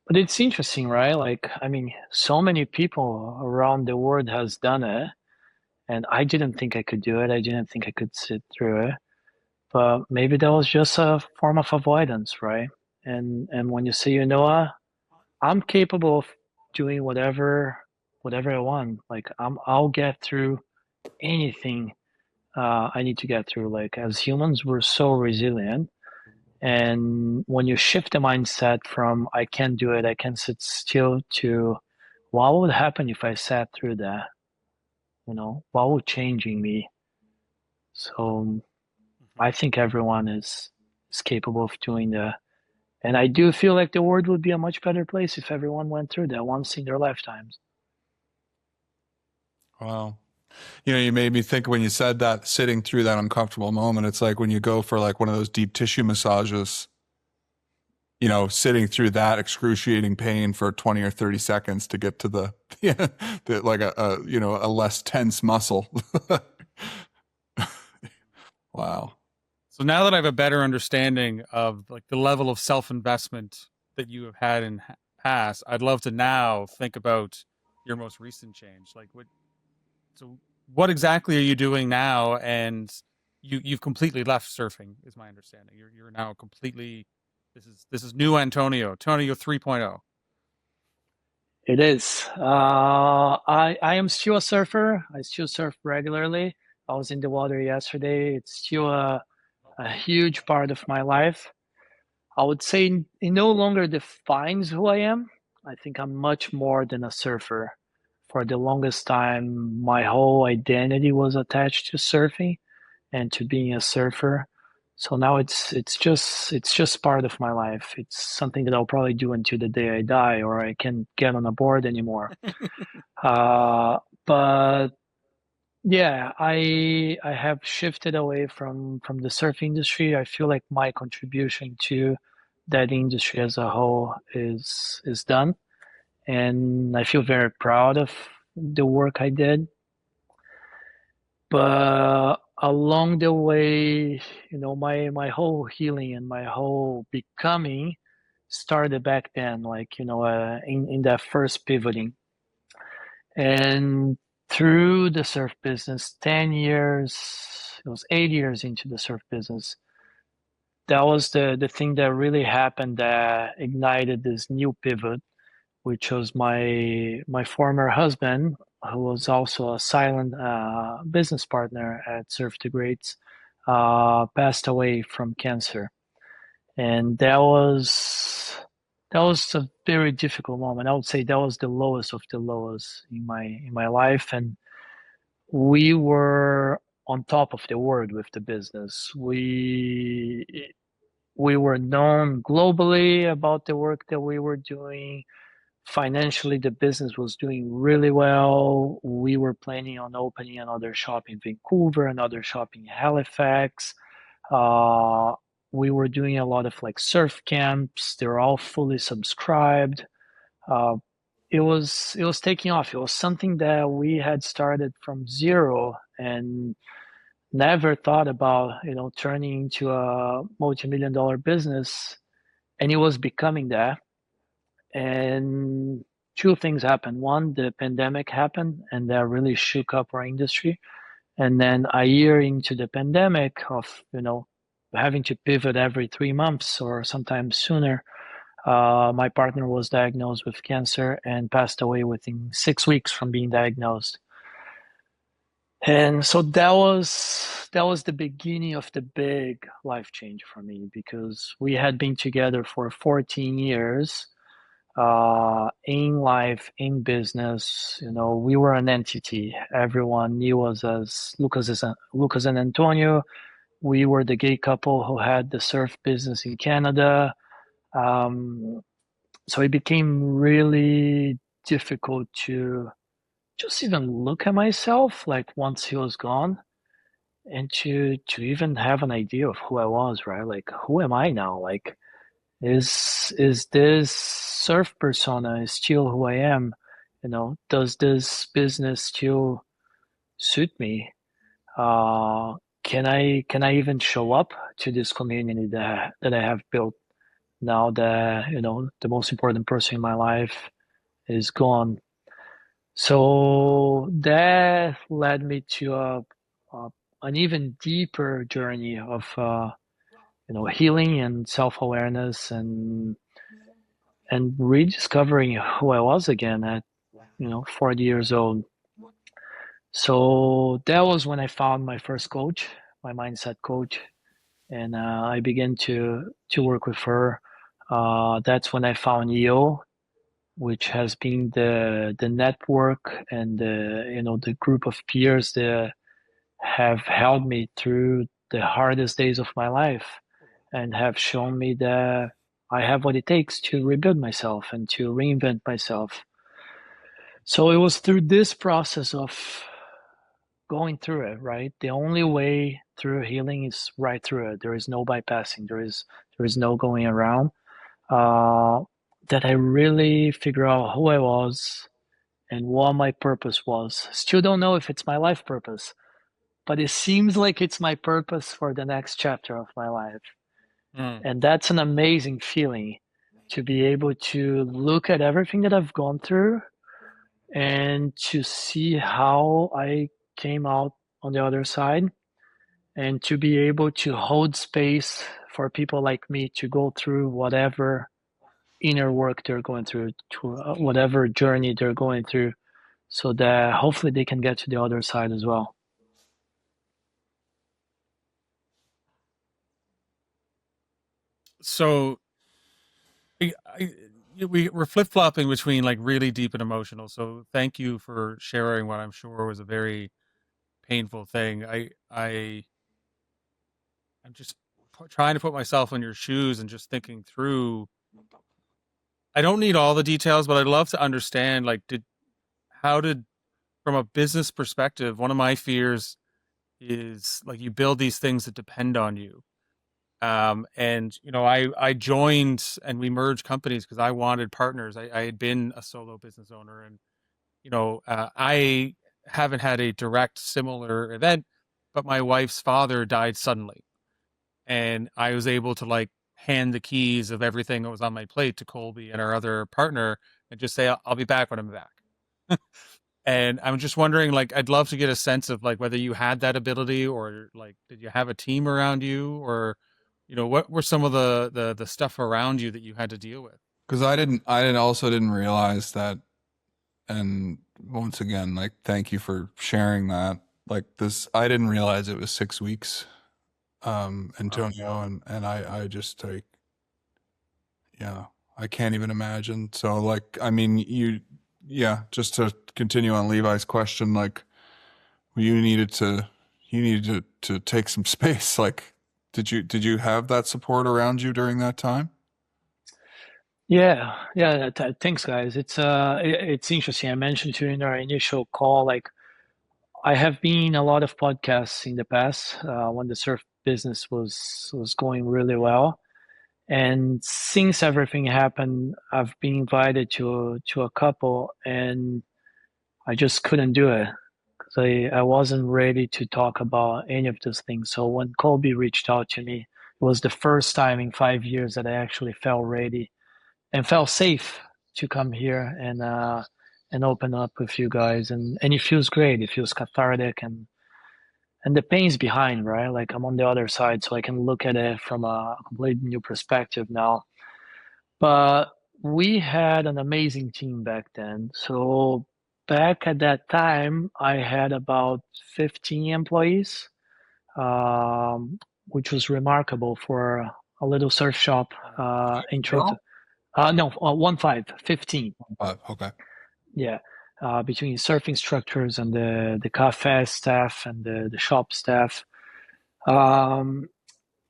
But it's interesting, right? Like, I mean, so many people around the world has done it, and I didn't think I could do it. I didn't think I could sit through it. But maybe that was just a form of avoidance, right? And when you say, you know what, I'm capable of doing whatever I want. Like I'll get through anything I need to get through. Like as humans, we're so resilient. And when you shift the mindset from I can't do it, I can sit still to what would happen if I sat through that? You know, what would changing me? So I think everyone is capable of doing that. And I do feel like the world would be a much better place if everyone went through that once in their lifetimes. Wow. You know, you made me think when you said that, sitting through that uncomfortable moment, it's like when you go for like one of those deep tissue massages, you know, sitting through that excruciating pain for 20 or 30 seconds to get to the, yeah, like a less tense muscle. Wow. So now that I have a better understanding of like the level of self-investment that you have had in past, I'd love to now think about your most recent change. Like what exactly are you doing now? And you've completely left surfing, is my understanding. You're now completely, this is new Antonio 3.0. It is. I am still a surfer. I still surf regularly. I was in the water yesterday. It's still a huge part of my life. I would say it no longer defines who I am. I think I'm much more than a surfer. For the longest time, my whole identity was attached to surfing and to being a surfer. So now it's just part of my life. It's something that I'll probably do until the day I die, or I can't get on a board anymore. But yeah, I have shifted away from the surf industry. I feel like my contribution to that industry as a whole is done, and I feel very proud of the work I did. But along the way, you know, my whole healing and my whole becoming started back then, like, you know, in that first pivoting. And through the surf business, 10 years, it was 8 years into the surf business. That was the thing that really happened that ignited this new pivot, which was my former husband, who was also a silent business partner at Surf the Greats, passed away from cancer, and that was a very difficult moment. I would say that was the lowest of the lows in my life, and we were on top of the world with the business. We were known globally about the work that we were doing. Financially, the business was doing really well. We were planning on opening another shop in Vancouver, another shop in Halifax. Uh, we were doing a lot of like surf camps. They're all fully subscribed. Uh, it was taking off. It was something that we had started from zero and never thought about, you know, turning into a multi-million dollar business. And it was becoming that. And two things happened. One, the pandemic happened, and that really shook up our industry. And then a year into the pandemic of, you know, having to pivot every 3 months or sometimes sooner, my partner was diagnosed with cancer and passed away within 6 weeks from being diagnosed. And so that was the beginning of the big life change for me, because we had been together for 14 years, in life, in business. You know, we were an entity. Everyone knew us as Lucas and Antonio. We were the gay couple who had the surf business in Canada. So it became really difficult to just even look at myself like once he was gone. and to even have an idea of who I was, right? Like, who am I now? Like, is this surf persona is still who I am? Does this business still suit me? Uh, can I even show up to this community that I have built now that the most important person in my life is gone? So that led me to a an even deeper journey of healing and self-awareness and rediscovering who I was again at 40 years old. So that was when I found my first coach, my mindset coach, and I began to work with her. That's when I found EO, which has been the network and the group of peers that have held me through the hardest days of my life and have shown me that I have what it takes to rebuild myself and to reinvent myself. So it was through this process of going through it, right? The only way through healing is right through it. There is no bypassing. There is no going around. Uh, that I really figure out who I was and what my purpose was. Still don't know if it's my life purpose, but it seems like it's my purpose for the next chapter of my life. Mm. And that's an amazing feeling to be able to look at everything that I've gone through and to see how I came out on the other side and to be able to hold space for people like me to go through whatever inner work they're going through, to whatever journey they're going through, so that hopefully they can get to the other side as well. So we're flip-flopping between like really deep and emotional. So thank you for sharing what I'm sure was a very painful thing. I'm just trying to put myself in your shoes and just thinking through. I don't need all the details, but I'd love to understand, like, how did, from a business perspective, one of my fears is like you build these things that depend on you. And I joined and we merged companies because I wanted partners. I had been a solo business owner, and I haven't had a direct similar event, but my wife's father died suddenly, and I was able to like hand the keys of everything that was on my plate to Colby and our other partner, and just say, I'll be back when I'm back. And I'm just wondering, like, I'd love to get a sense of like whether you had that ability, or like, did you have a team around you, or what were some of the stuff around you that you had to deal with? Because I didn't realize that. And once again, like, thank you for sharing that. Like this, I didn't realize it was 6 weeks, Antonio, and I just like, yeah, I can't even imagine. So like, I mean, yeah, just to continue on Levi's question, like, you needed to take some space. Like, did you have that support around you during that time? Yeah. Thanks, guys. It's interesting. I mentioned to you in our initial call, like I have been a lot of podcasts in the past when the surf business was going really well. And since everything happened, I've been invited to a couple, and I just couldn't do it because I wasn't ready to talk about any of those things. So when Colby reached out to me, it was the first time in 5 years that I actually felt ready and felt safe to come here and open up with you guys. And it feels great. It feels cathartic, and the pain's behind, right? Like I'm on the other side, so I can look at it from a completely new perspective now. But we had an amazing team back then. So back at that time, I had about 15 employees, um, which was remarkable for a little surf shop in Toronto. No, 15. Okay. Yeah. Between surf instructors and the cafe staff and the shop staff. Um,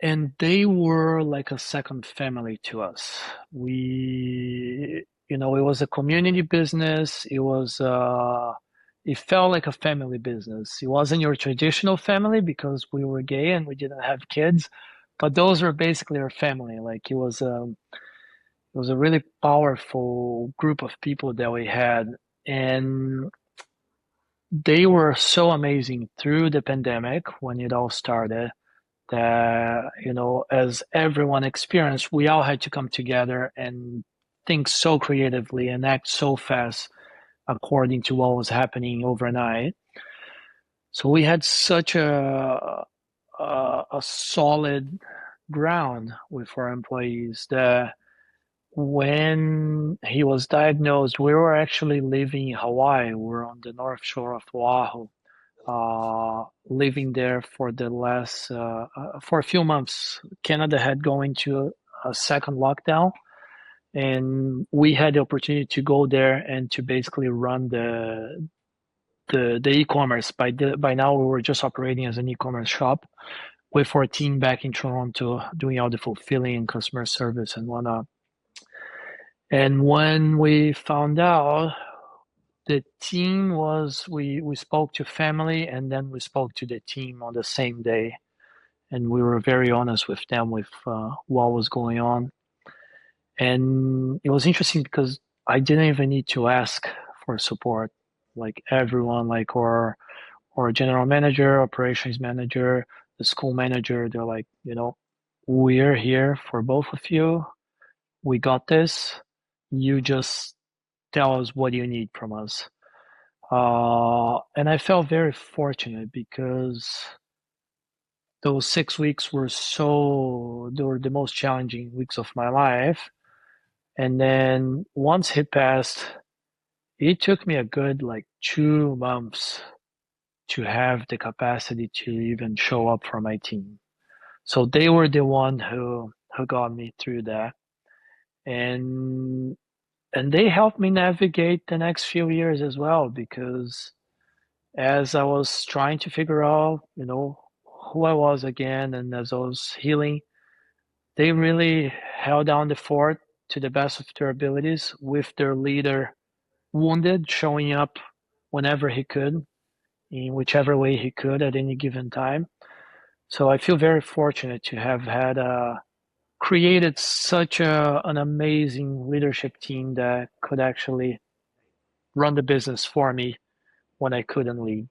and they were like a second family to us. It was a community business. It was it felt like a family business. It wasn't your traditional family because we were gay and we didn't have kids, but those were basically our family. Like it was a really powerful group of people that we had, and they were so amazing through the pandemic when it all started. That, as everyone experienced, we all had to come together and think so creatively and act so fast according to what was happening overnight. So we had such a solid ground with our employees that when he was diagnosed, we were actually living in Hawaii. We're on the north shore of Oahu, living there for the last for a few months. Canada had gone into a second lockdown, and we had the opportunity to go there and to basically run the e-commerce. By now, we were just operating as an e-commerce shop with our team back in Toronto, doing all the fulfilling and customer service and whatnot. And when we found out, the team was we spoke to family and then we spoke to the team on the same day, and we were very honest with them with what was going on. And it was interesting because I didn't even need to ask for support. Like everyone, like our general manager, operations manager, the school manager, they're like, we're here for both of you. We got this. You just tell us what you need from us. And I felt very fortunate because those 6 weeks they were the most challenging weeks of my life. And then once he passed, it took me a good 2 months to have the capacity to even show up for my team. So they were the one who got me through that. And they helped me navigate the next few years as well, because as I was trying to figure out, who I was again, and as I was healing, they really held down the fort to the best of their abilities, with their leader wounded, showing up whenever he could, in whichever way he could at any given time. So I feel very fortunate to have had created such an amazing leadership team that could actually run the business for me when I couldn't lead.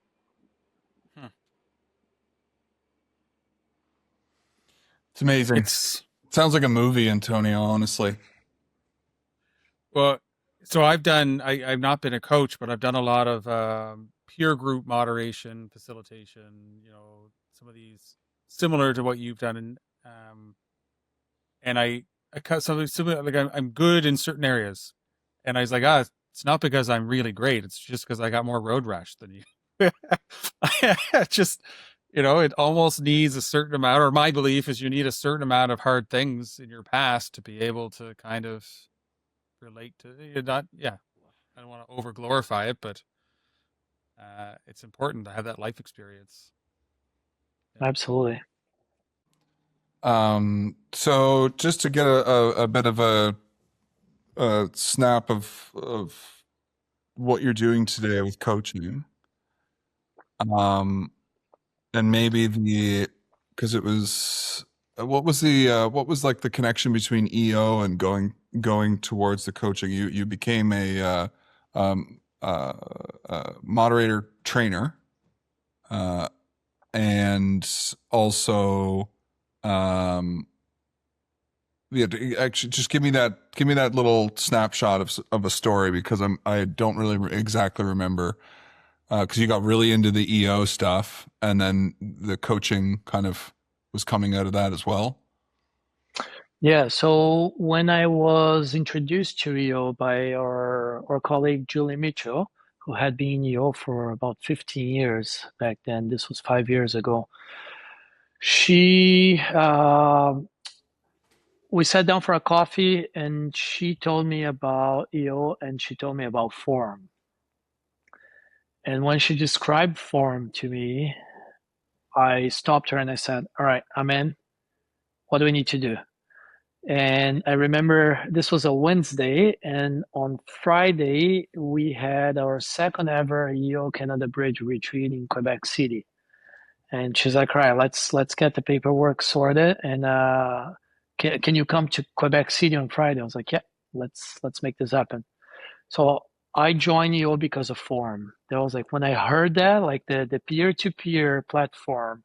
It's amazing. It sounds like a movie, Antonio, honestly. Well, so I've not been a coach, but I've done a lot of peer group moderation, facilitation, some of these similar to what you've done. And I cut something similar, like I'm good in certain areas. And I was like, it's not because I'm really great. It's just because I got more road rash than you. Just, it almost needs a certain amount, or my belief is you need a certain amount of hard things in your past to be able to kind of relate to it. I don't want to over glorify it, but it's important to have that life experience. Absolutely. So just to get a bit of a snap of what you're doing today with coaching, and maybe because it was what was like the connection between EO and going towards the coaching? You became a moderator trainer, and also actually just give me that little snapshot of a story, because I don't really exactly remember, because you got really into the EO stuff and then the coaching kind of was coming out of that as well. Yeah, so when I was introduced to EO by our colleague Julie Mitchell, who had been in EO for about 15 years back then, this was 5 years ago, we sat down for a coffee and she told me about EO and she told me about Form. And when she described Form to me, I stopped her and I said, all right, I'm in. What do we need to do? And I remember this was a Wednesday, and on Friday we had our second ever EO Canada Bridge retreat in Quebec City. And she's like, "All right, let's get the paperwork sorted, and can you come to Quebec City on Friday?" I was like, "Yeah, let's make this happen." So I joined EO because of Forum. That was like when I heard that, like the peer-to-peer platform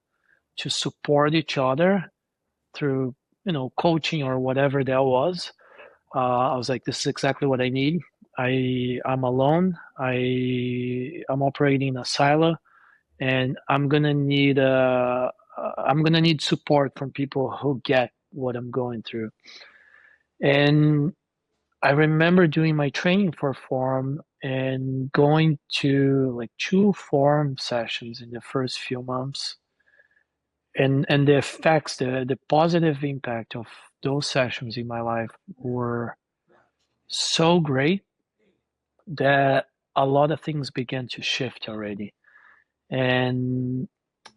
to support each other through, coaching or whatever that was. I was like, this is exactly what I need. I'm alone. I'm operating in a silo, and I'm gonna need support from people who get what I'm going through. And I remember doing my training for Forum and going to like 2 Forum sessions in the first few months, and the effects, the positive impact of those sessions in my life were so great that a lot of things began to shift already. And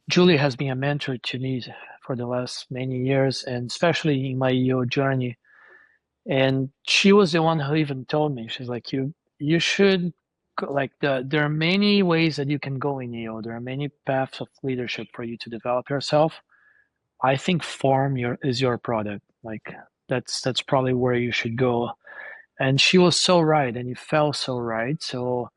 Julie has been a mentor to me for the last many years, and especially in my EO journey. And she was the one who even told me, she's like, you should, like, there are many ways that you can go in EO. There are many paths of leadership for you to develop yourself. I think Form is your product. Like, that's probably where you should go. And she was so right, and it felt so right. So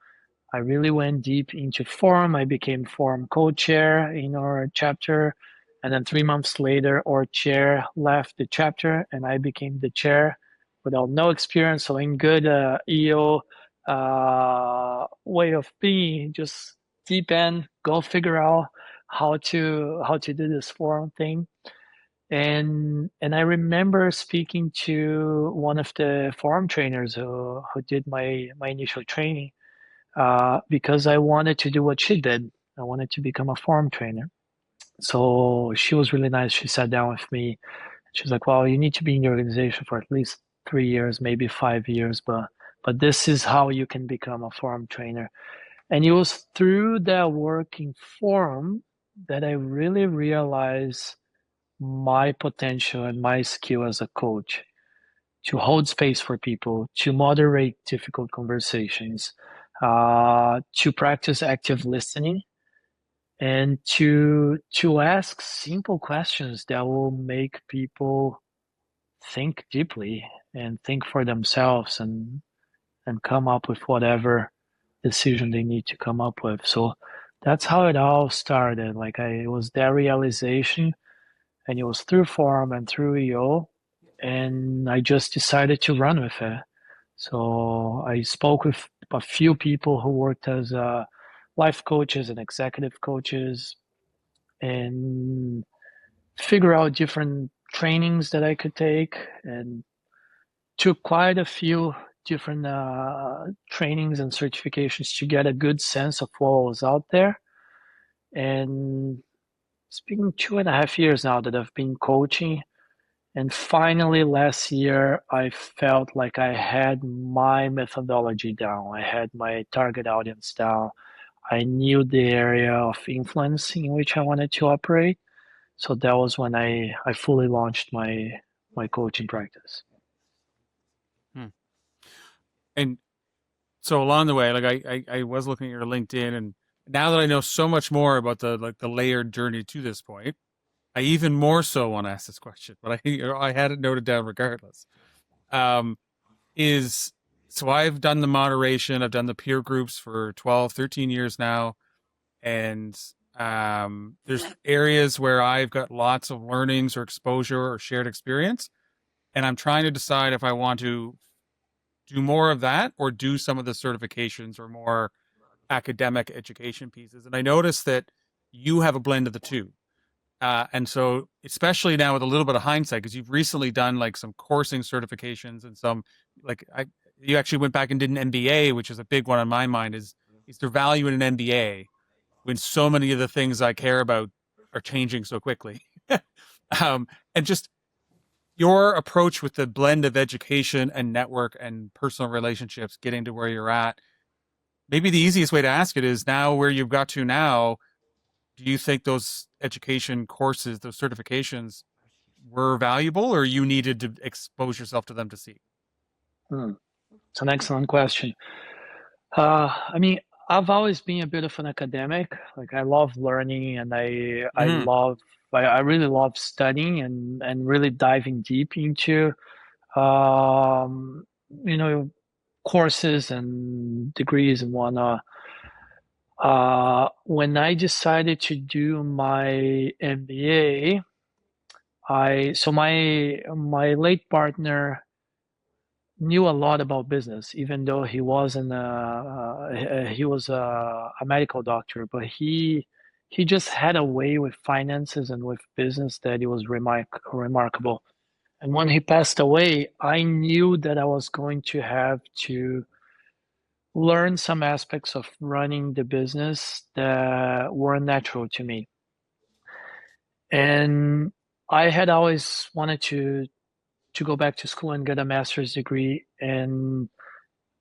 I really went deep into Forum. I became Forum co-chair in our chapter. And then 3 months later, our chair left the chapter and I became the chair without no experience. So in good EO way of being, just deep end, go figure out how to do this Forum thing. And I remember speaking to one of the Forum trainers who did my initial training, because I wanted to do what she did. I wanted to become a Forum trainer. So she was really nice. She sat down with me. She's like, "Well, you need to be in the organization for at least 3 years, maybe 5 years, but this is how you can become a Forum trainer." And it was through that work in Forum that I really realized my potential and my skill as a coach to hold space for people, to moderate difficult conversations, to practice active listening, and to ask simple questions that will make people think deeply and think for themselves and come up with whatever decision they need to come up with. So that's how it all started. Like, it was that realization, and it was through Forum and through EO, and I just decided to run with it. So I spoke with a few people who worked as life coaches and executive coaches, and figure out different trainings that I could take, and took quite a few different trainings and certifications to get a good sense of what was out there. And it's been 2.5 years now that I've been coaching. And finally, last year, I felt like I had my methodology down. I had my target audience down. I knew the area of influence in which I wanted to operate. So that was when I fully launched my coaching practice. And so along the way, like I was looking at your LinkedIn, and now that I know so much more about the layered journey to this point, I even more so want to ask this question, but I had it noted down regardless. So I've done the moderation, I've done the peer groups for 12, 13 years now. And there's areas where I've got lots of learnings or exposure or shared experience. And I'm trying to decide if I want to do more of that or do some of the certifications or more academic education pieces. And I noticed that you have a blend of the two. And so, especially now with a little bit of hindsight, because you've recently done like some coursing certifications and some, like, you actually went back and did an MBA, which is a big one on my mind. Is there value in an MBA when so many of the things I care about are changing so quickly? And just your approach with the blend of education and network and personal relationships, getting to where you're at. Maybe the easiest way to ask it is, now where you've got to now, do you think those education courses, those certifications, were valuable, or you needed to expose yourself to them to see? It's an excellent question. I mean, I've always been a bit of an academic. Like I love learning, and I really love studying and really diving deep into um, you know courses and degrees and whatnot. When I decided to do my MBA, my late partner knew a lot about business, even though he wasn't he was a medical doctor, but he just had a way with finances and with business that it was remarkable. And when he passed away, I knew that I was going to have to learn some aspects of running the business that were natural to me. And I had always wanted to go back to school and get a master's degree. And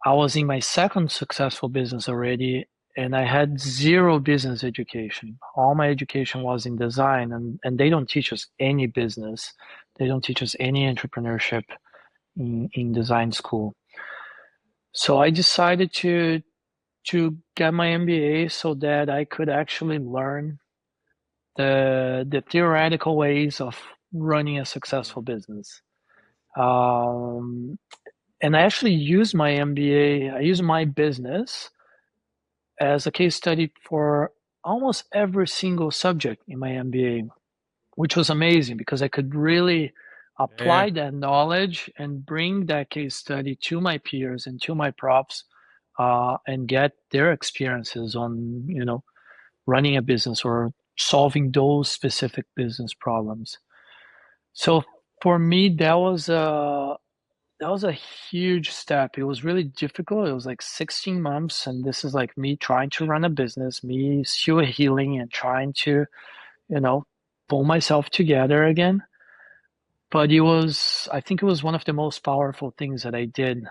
I was in my second successful business already, and I had zero business education. All my education was in design, and they don't teach us any business. They don't teach us any entrepreneurship in design school. So I decided to get my MBA so that I could actually learn the theoretical ways of running a successful business. Um, and I actually used my MBA, I used my business as a case study for almost every single subject in my MBA, which was amazing because I could really apply that knowledge and bring that case study to my peers and to my props, and get their experiences on, running a business or solving those specific business problems. So for me, that was a huge step. It was really difficult. It was like 16 months, and this is like me trying to run a business, me still healing and trying to, pull myself together again. But I think it was one of the most powerful things that I did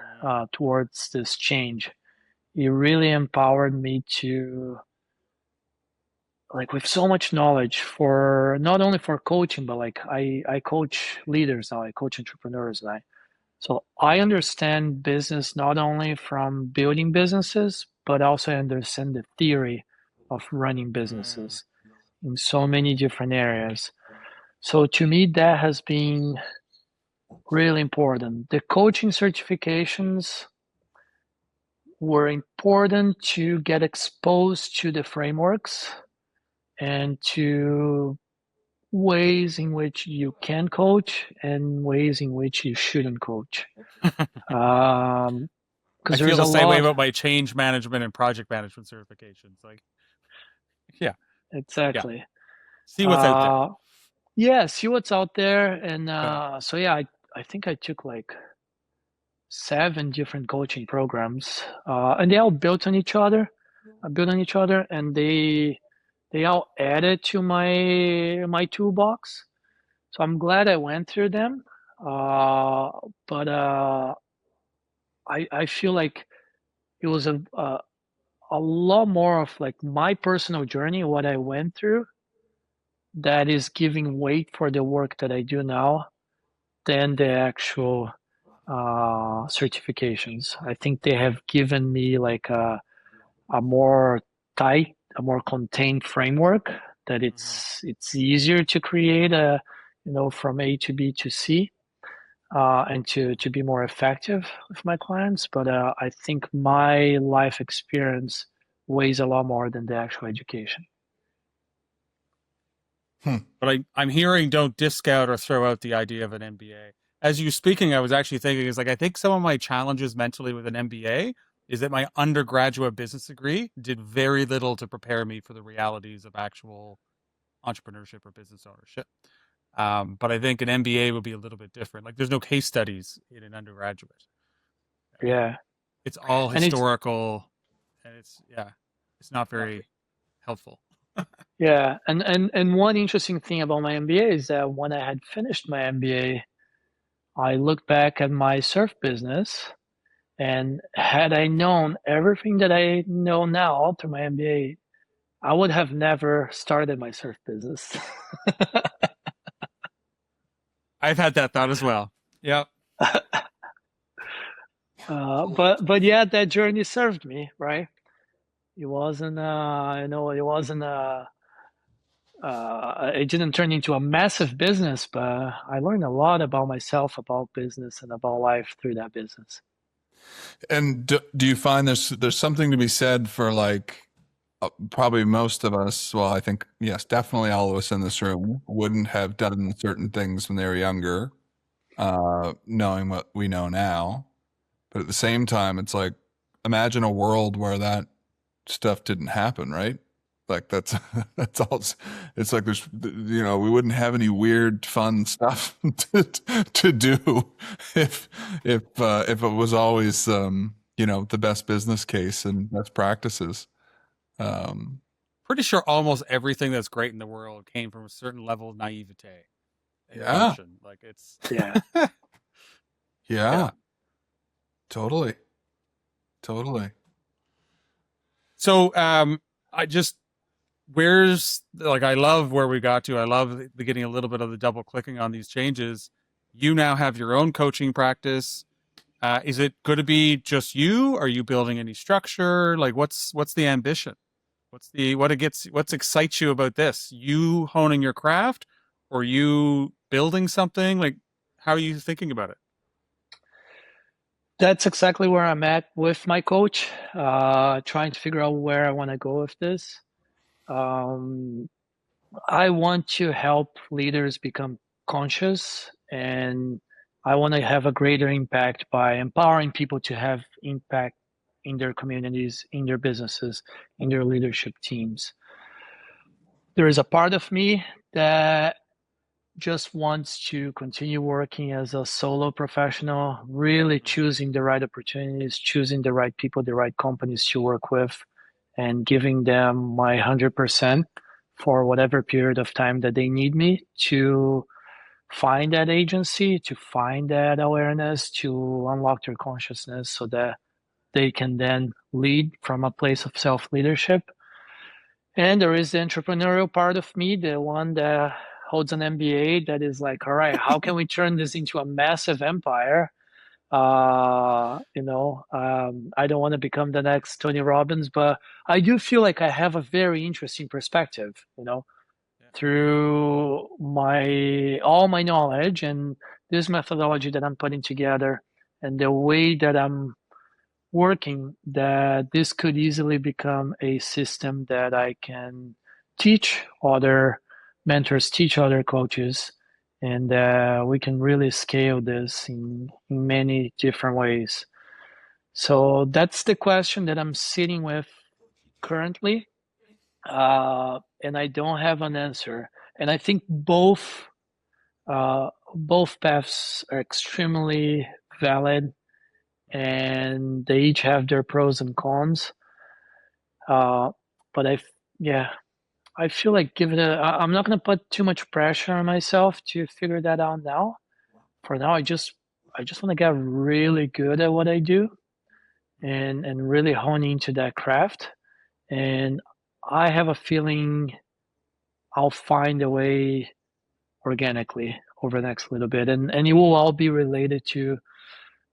towards this change. It really empowered me to, like, with so much knowledge for not only for coaching, but like I coach leaders now, I coach entrepreneurs now. So I understand business not only from building businesses, but also I understand the theory of running businesses in so many different areas. So to me, that has been really important. The coaching certifications were important to get exposed to the frameworks and to ways in which you can coach and ways in which you shouldn't coach. I feel the same way about my change management and project management certifications. Like, yeah, exactly. Yeah. See what's out there. Yeah, see what's out there. And so, yeah, I think I took like 7 different coaching programs, and they all built on each other, and they all added to my toolbox. So I'm glad I went through them. But I feel like it was a lot more of like my personal journey, what I went through, that is giving weight for the work that I do now than the actual certifications. I think they have given me like a more tight, a more contained framework that it's easier to create from A to B to C, and to be more effective with my clients. But I think my life experience weighs a lot more than the actual education. But I'm hearing don't discount or throw out the idea of an MBA. As you speaking, I was actually thinking is like, I think some of my challenges mentally with an MBA is that my undergraduate business degree did very little to prepare me for the realities of actual entrepreneurship or business ownership. But I think an MBA would be a little bit different. Like there's no case studies in an undergraduate. Yeah. It's all historical and it's not very helpful. Yeah, and one interesting thing about my MBA is that when I had finished my MBA, I looked back at my surf business, and had I known everything that I know now through my MBA, I would have never started my surf business. I've had that thought as well. Yeah. But yeah, that journey served me, right? It wasn't, it wasn't, it didn't turn into a massive business, but I learned a lot about myself, about business, and about life through that business. And do you find there's something to be said for like probably most of us, well, I think, yes, definitely all of us in this room wouldn't have done certain things when they were younger, knowing what we know now. But at the same time, it's like, imagine a world where that stuff didn't happen, right? Like that's all. It's like we wouldn't have any weird, fun stuff to do if it was always the best business case and best practices. Pretty sure almost everything that's great in the world came from a certain level of naivete. Yeah. Emotion. Like it's yeah. Totally. So I love where we got to. I love getting a little bit of the double clicking on these changes. You now have your own coaching practice. Is it going to be just you? Are you building any structure? Like what's the ambition? What excites you about this? You honing your craft or you building something? Like how are you thinking about it? That's exactly where I'm at with my coach, trying to figure out where I want to go with this. I want to help leaders become conscious, and I want to have a greater impact by empowering people to have impact in their communities, in their businesses, in their leadership teams. There is a part of me that just wants to continue working as a solo professional, really choosing the right opportunities, choosing the right people, the right companies to work with, and giving them my 100% for whatever period of time that they need me to find that agency, to find that awareness, to unlock their consciousness so that they can then lead from a place of self-leadership. And there is the entrepreneurial part of me, the one that holds an MBA that is like, all right, how can we turn this into a massive empire? I don't want to become the next Tony Robbins, but I do feel like I have a very interesting perspective, through all my knowledge and this methodology that I'm putting together and the way that I'm working, that this could easily become a system that I can teach other mentors, teach other coaches, and we can really scale this in many different ways. So that's the question that I'm sitting with currently, and I don't have an answer. And I think both paths are extremely valid, and they each have their pros and cons. But I feel like I'm not going to put too much pressure on myself to figure that out now. For now, I just want to get really good at what I do and really hone into that craft. And I have a feeling I'll find a way organically over the next little bit. And it will all be related to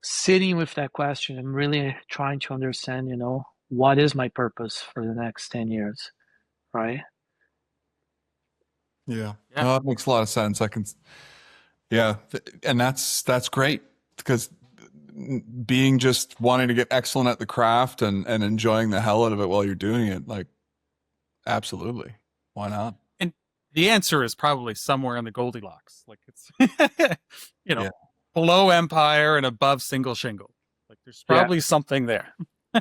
sitting with that question and really trying to understand, what is my purpose for the next 10 years, right? Yeah. No, that makes a lot of sense. And that's great because being just wanting to get excellent at the craft and enjoying the hell out of it while you're doing it, like, absolutely. Why not? And the answer is probably somewhere in the Goldilocks. Like it's, below empire and above single shingle. Like there's probably something there.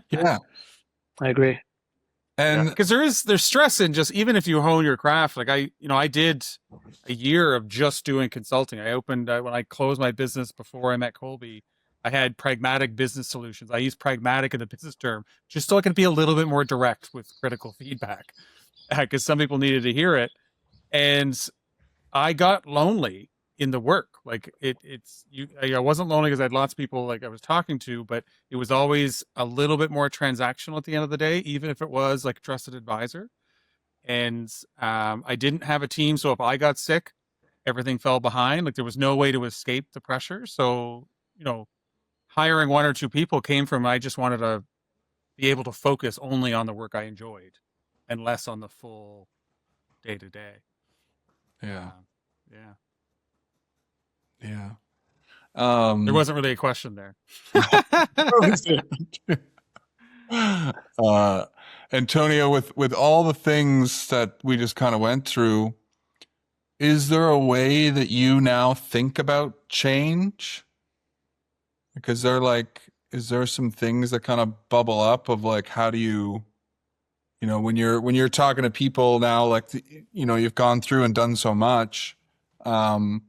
Yeah. I agree. And because there's stress in just, even if you hone your craft, like I did a year of just doing consulting. I opened, when I closed my business before I met Colby, I had pragmatic business solutions. I used pragmatic in the business term just so I could be a little bit more direct with critical feedback, because some people needed to hear it. And I got lonely in the work. Like I wasn't lonely because I had lots of people like I was talking to, but it was always a little bit more transactional at the end of the day, even if it was like a trusted advisor. And I didn't have a team. So if I got sick, everything fell behind. Like there was no way to escape the pressure. So, hiring one or two people came from, I just wanted to be able to focus only on the work I enjoyed and less on the full day to day. Yeah. Yeah. Yeah. There wasn't really a question there. Antonio, with all the things that we just kind of went through, is there a way that you now think about change? Because is there some things that kind of bubble up of like, how do you, when you're talking to people now, like, you've gone through and done so much, when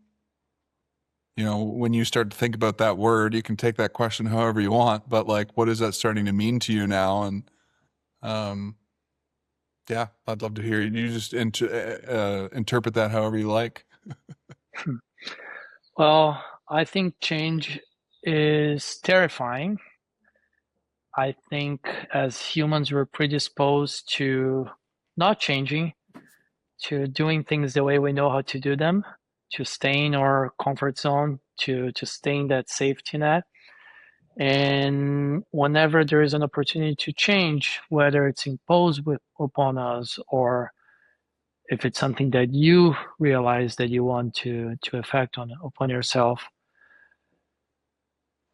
you start to think about that word, you can take that question however you want, but like, what is that starting to mean to you now? And, yeah, I'd love to hear you. You just interpret that however you like. Well, I think change is terrifying. I think as humans, we're predisposed to not changing, to doing things the way we know how to do them, to stay in our comfort zone, to stay in that safety net. And whenever there is an opportunity to change, whether it's imposed upon us or if it's something that you realize that you want to affect upon yourself,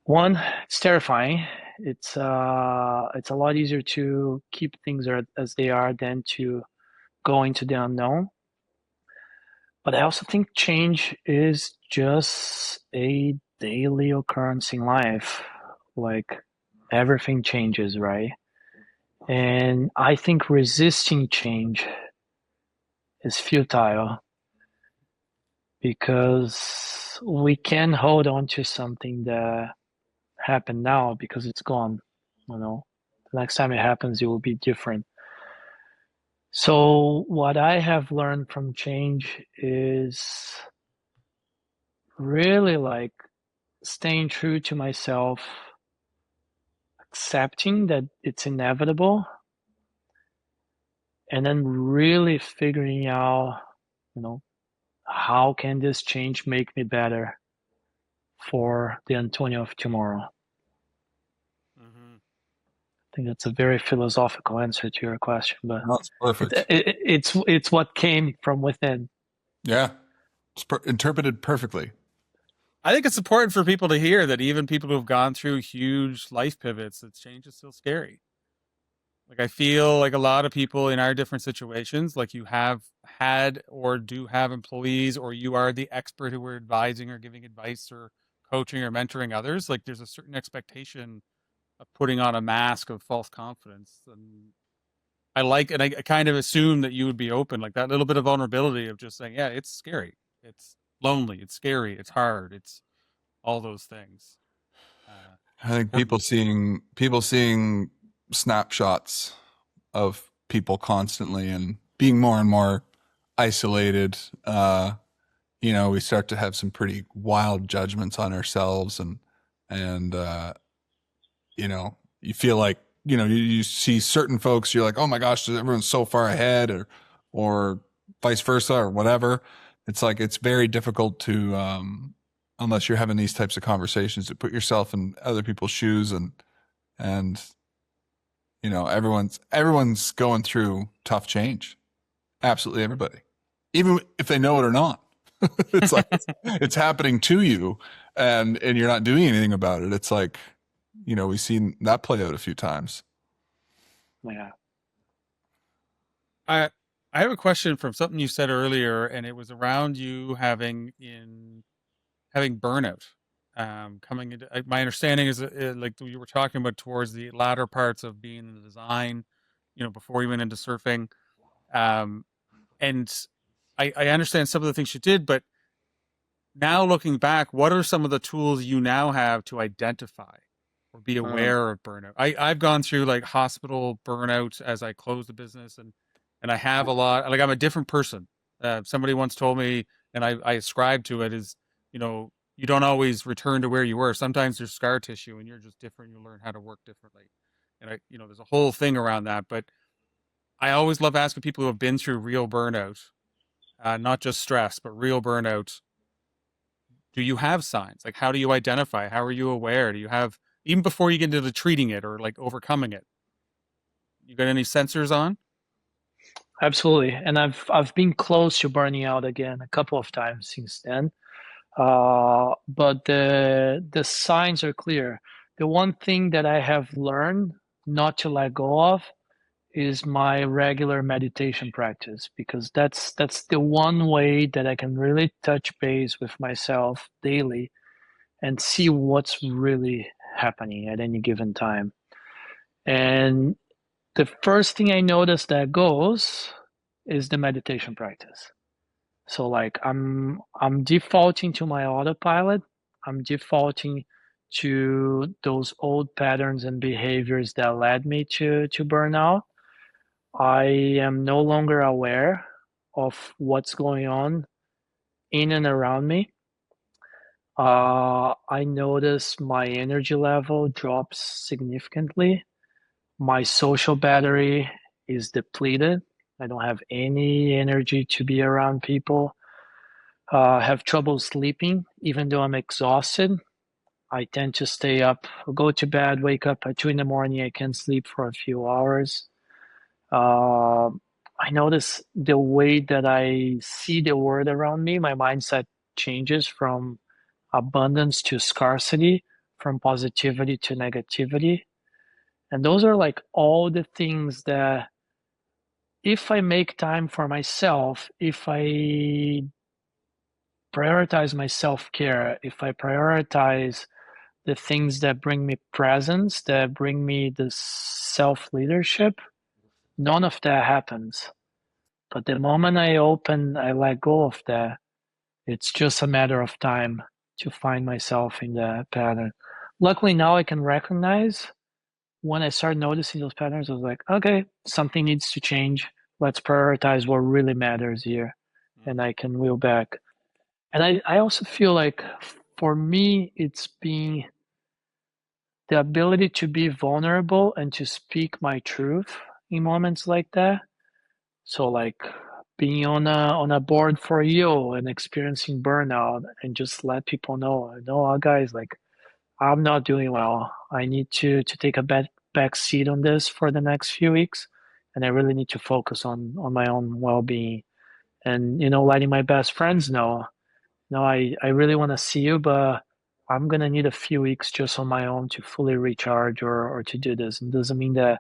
one, it's terrifying. It's a lot easier to keep things as they are than to go into the unknown. But I also think change is just a daily occurrence in life. Like everything changes, right? And I think resisting change is futile because we can hold on to something that happened now because it's gone. The next time it happens, it will be different. So what I have learned from change is really like staying true to myself, accepting that it's inevitable, and then really figuring out, how can this change make me better for the Antonio of tomorrow? Mm-hmm. I think that's a very philosophical answer to your question, but That's perfect. It's what came from within. Yeah, it's interpreted perfectly. I think it's important for people to hear that even people who have gone through huge life pivots, that change is still scary. Like I feel like a lot of people in our different situations, like you have had or do have employees, or you are the expert who are advising or giving advice or coaching or mentoring others. Like there's a certain expectation of putting on a mask of false confidence. And I kind of assume that you would be open, like that little bit of vulnerability of just saying, yeah, it's scary. It's lonely. It's scary. It's hard. It's all those things. I think people seeing snapshots of people constantly and being more and more isolated, we start to have some pretty wild judgments on ourselves, and you feel like, you see certain folks, you're like, oh my gosh, everyone's so far ahead, or vice versa, or whatever. It's like, it's very difficult to, unless you're having these types of conversations, to put yourself in other people's shoes, and everyone's going through tough change. Absolutely everybody, even if they know it or not. It's like it's happening to you, and you're not doing anything about it. It's like, we've seen that play out a few times. Yeah. I have a question from something you said earlier, and it was around you having burnout. Coming into my understanding is like you were talking about towards the latter parts of being in the design, before you went into surfing. And I understand some of the things you did, but now looking back, what are some of the tools you now have to identify or be aware of burnout? I've gone through like hospital burnout as I closed the business, and I have a lot, like I'm a different person. Somebody once told me, and I ascribe to it, is, you don't always return to where you were. Sometimes there's scar tissue and you're just different. You learn how to work differently. And there's a whole thing around that, but I always love asking people who have been through real burnout, not just stress, but real burnout, do you have signs? Like, how do you identify? How are you aware? Do you have, even before you get into the treating it or like overcoming it, you got any sensors on? Absolutely. And I've been close to burning out again a couple of times since then. But the signs are clear. The one thing that I have learned not to let go of is my regular meditation practice, because that's the one way that I can really touch base with myself daily and see what's really happening at any given time. And the first thing I notice that goes is the meditation practice. So like I'm defaulting to my autopilot. I'm defaulting to those old patterns and behaviors that led me to burnout. I am no longer aware of what's going on in and around me. I notice my energy level drops significantly. My social battery is depleted. I don't have any energy to be around people. Have trouble sleeping, even though I'm exhausted. I tend to stay up, go to bed, wake up at 2 in the morning. I can sleep for a few hours. I notice the way that I see the world around me. My mindset changes from abundance to scarcity, from positivity to negativity. And those are like all the things that if I make time for myself, if I prioritize my self-care, if I prioritize the things that bring me presence, that bring me the self-leadership, none of that happens. But the moment I let go of that, it's just a matter of time to find myself in that pattern. Luckily now I can recognize when I start noticing those patterns. I was like, okay, something needs to change. Let's prioritize what really matters here. And I can wheel back. And I also feel like for me, it's being the ability to be vulnerable and to speak my truth in moments like that. So like being on a board for you and experiencing burnout and just let people know, no, guys, like I'm not doing well. I need to take a back seat on this for the next few weeks. And I really need to focus on my own well-being and, letting my best friends know, no, I really want to see you, but I'm gonna need a few weeks just on my own to fully recharge or to do this. It doesn't mean that,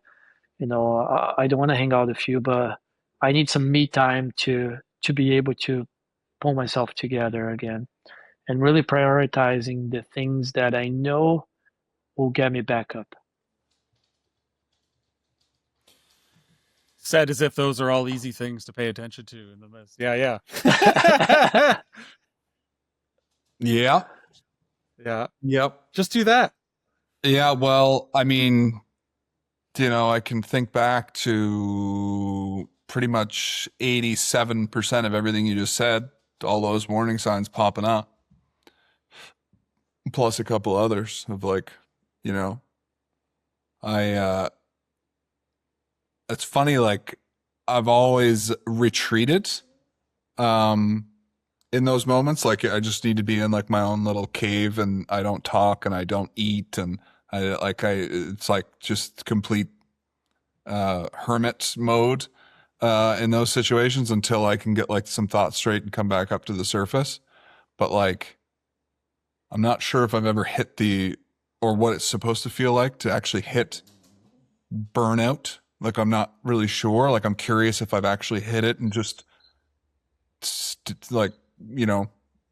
I don't want to hang out with you, but I need some me time to be able to pull myself together again and really prioritizing the things that I know will get me back up. Said as if those are all easy things to pay attention to in the midst. Yeah, yeah. Yeah. Yeah. Yep. Just do that. Yeah. Well, I mean, I can think back to pretty much 87% of everything you just said, all those warning signs popping up, plus a couple others of like, it's funny, like I've always retreated, in those moments. Like I just need to be in like my own little cave and I don't talk and I don't eat. And it's like just complete, hermit mode, in those situations until I can get like some thoughts straight and come back up to the surface. But like, I'm not sure if I've ever hit or what it's supposed to feel like to actually hit burnout. Like, I'm not really sure. Like, I'm curious if I've actually hit it and just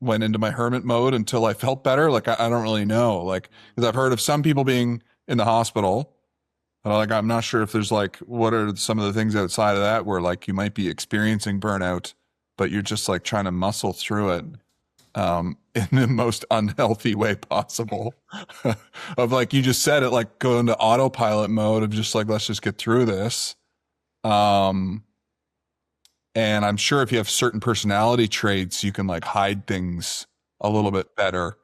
went into my hermit mode until I felt better. Like, I don't really know. Like, because I've heard of some people being in the hospital. Like, I'm not sure if there's like, what are some of the things outside of that where like you might be experiencing burnout, but you're just like trying to muscle through it, in the most unhealthy way possible. Of like, you just said it, like go into autopilot mode of just like, let's just get through this. And I'm sure if you have certain personality traits, you can like hide things a little bit better,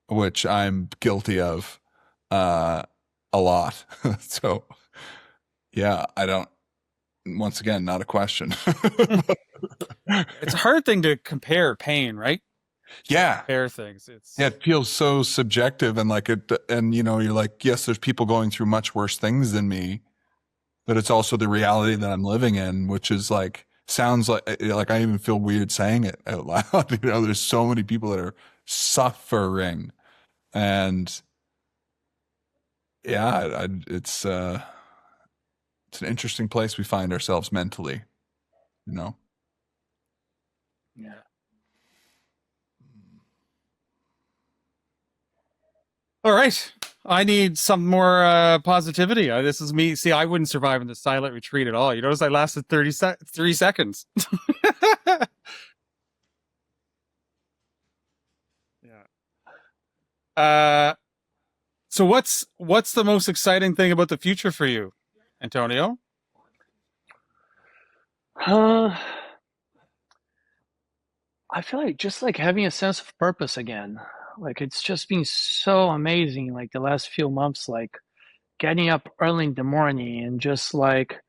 which I'm guilty of, a lot. So yeah, I don't once again, not a question. It's a hard thing to compare pain, right? Yeah. Compare things. Yeah, it feels so subjective, and like it, and you know, you're like, yes, there's people going through much worse things than me, but it's also the reality that I'm living in, which is like, sounds like I even feel weird saying it out loud. You know, there's so many people that are suffering, and yeah, it's an interesting place we find ourselves mentally, you know? Yeah. All right. I need some more positivity. This is me. See, I wouldn't survive in the silent retreat at all. You notice I lasted 3 seconds. Yeah. So what's the most exciting thing about the future for you, Antonio? I feel like just like having a sense of purpose again. Like it's just been so amazing, like the last few months, like getting up early in the morning and just like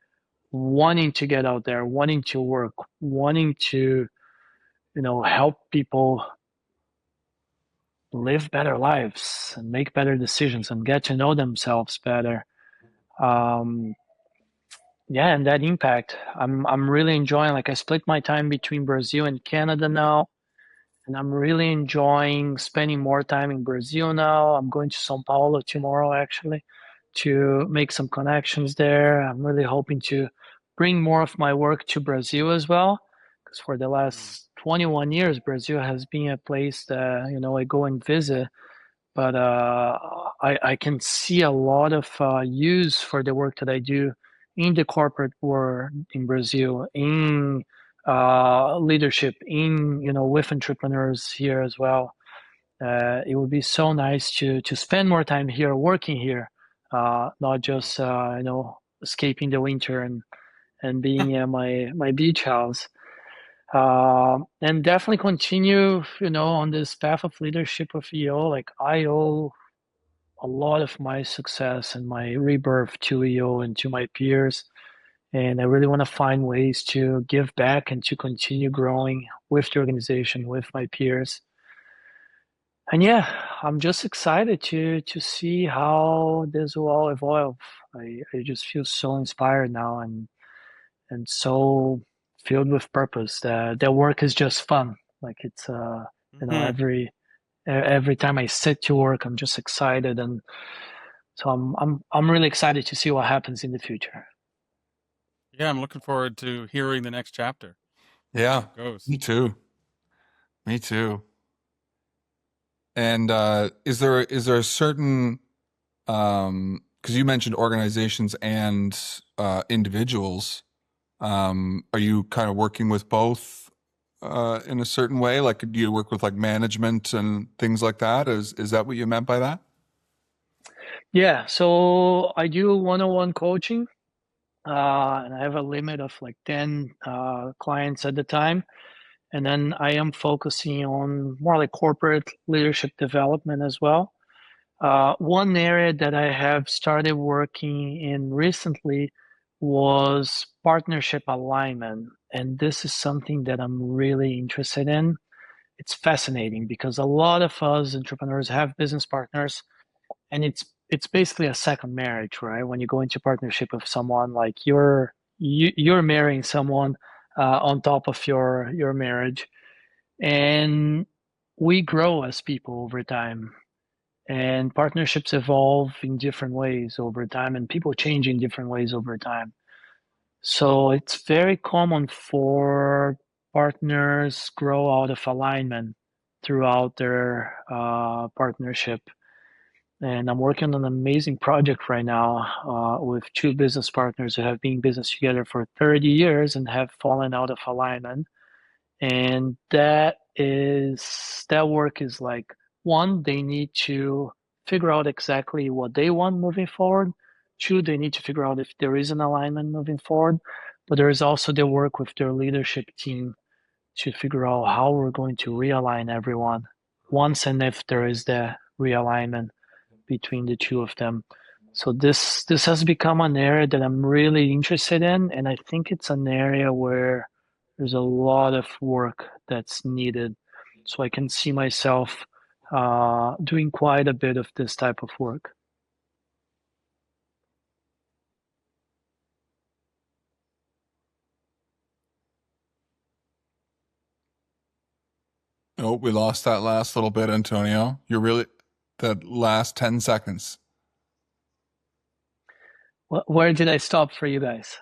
wanting to get out there, wanting to work, wanting to, help people live better lives and make better decisions and get to know themselves better. Um, yeah, and that impact, I'm really enjoying. Like I split my time between Brazil and Canada now, and I'm really enjoying spending more time in Brazil now. I'm going to São Paulo tomorrow actually to make some connections there. I'm really hoping to bring more of my work to Brazil as well, because for the last 21 years, Brazil has been a place that I go and visit, but I can see a lot of use for the work that I do in the corporate world in Brazil, in leadership, in with entrepreneurs here as well. It would be so nice to spend more time here, working here, not just escaping the winter and being at my beach house. And definitely continue, on this path of leadership of EO. Like I owe a lot of my success and my rebirth to EO and to my peers. And I really want to find ways to give back and to continue growing with the organization, with my peers. And yeah, I'm just excited to see how this will all evolve. I just feel so inspired now and so filled with purpose. That work is just fun. Like it's Mm-hmm. every time I sit to work, I'm just excited, and so I'm really excited to see what happens in the future. Yeah, I'm looking forward to hearing the next chapter. Yeah, How it goes. me too. Me too. And is there a certain because you mentioned organizations and individuals, are you kind of working with both in a certain way? Like, do you work with like management and things like that? Is that what you meant by that? Yeah, so I do one-on-one coaching, and I have a limit of like 10 clients at the time. And then I am focusing on more like corporate leadership development as well. One area that I have started working in recently was partnership alignment. And this is something that I'm really interested in. It's fascinating because a lot of us entrepreneurs have business partners, and it's basically a second marriage, right? When you go into partnership with someone, like you're marrying someone on top of your marriage, and we grow as people over time, and partnerships evolve in different ways over time, and people change in different ways over time. So it's very common for partners grow out of alignment throughout their partnership. And I'm working on an amazing project right now with two business partners who have been in business together for 30 years and have fallen out of alignment. And that work is like, one, they need to figure out exactly what they want moving forward. Two, they need to figure out if there is an alignment moving forward. But there is also the work with their leadership team to figure out how we're going to realign everyone once and if there is the realignment between the two of them. So this has become an area that I'm really interested in, and I think it's an area where there's a lot of work that's needed. So I can see myself doing quite a bit of this type of work. Oh, we lost that last little bit, Antonio. That last 10 seconds. Where did I stop for you guys?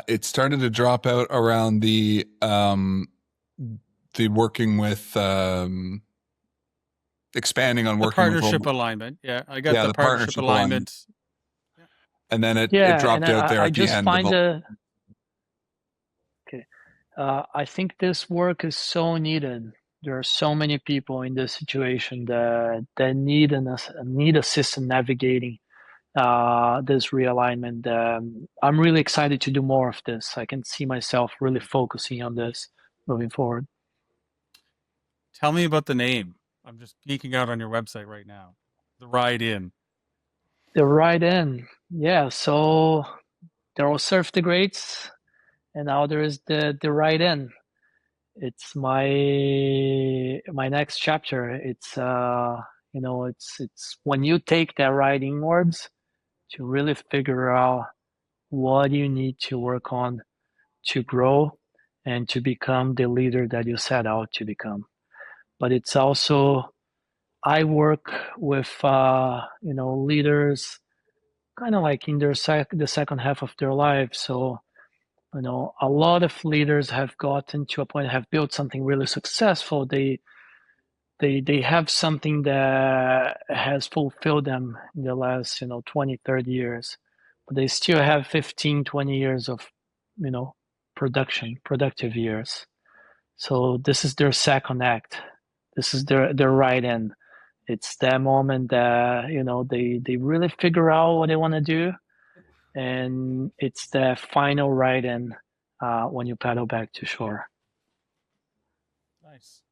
It started to drop out around the working with expanding on The working partnership with alignment. Yeah, I got the partnership alignment. alignment. And then it Yeah, dropped and out there I at the just end. find I think this work is so needed. There are so many people in this situation that need assistance navigating this realignment. I'm really excited to do more of this. I can see myself really focusing on this moving forward. Tell me about the name. I'm just geeking out on your website right now. The Ride In. The Ride In. Yeah, so there was Surf the Greats, and now there is the Ride In. It's my next chapter. It's it's when you take that ride inwards to really figure out what you need to work on to grow and to become the leader that you set out to become. But it's also, I work with leaders kind of like in the second half of their life. So a lot of leaders have gotten to a point, have built something really successful. They have something that has fulfilled them in the last 20, 30 years, but they still have 15, 20 years of productive years. So this is their second act. This is their Ride In. It's that moment that they really figure out what they want to do, and it's the final Ride In when you paddle back to shore. Nice.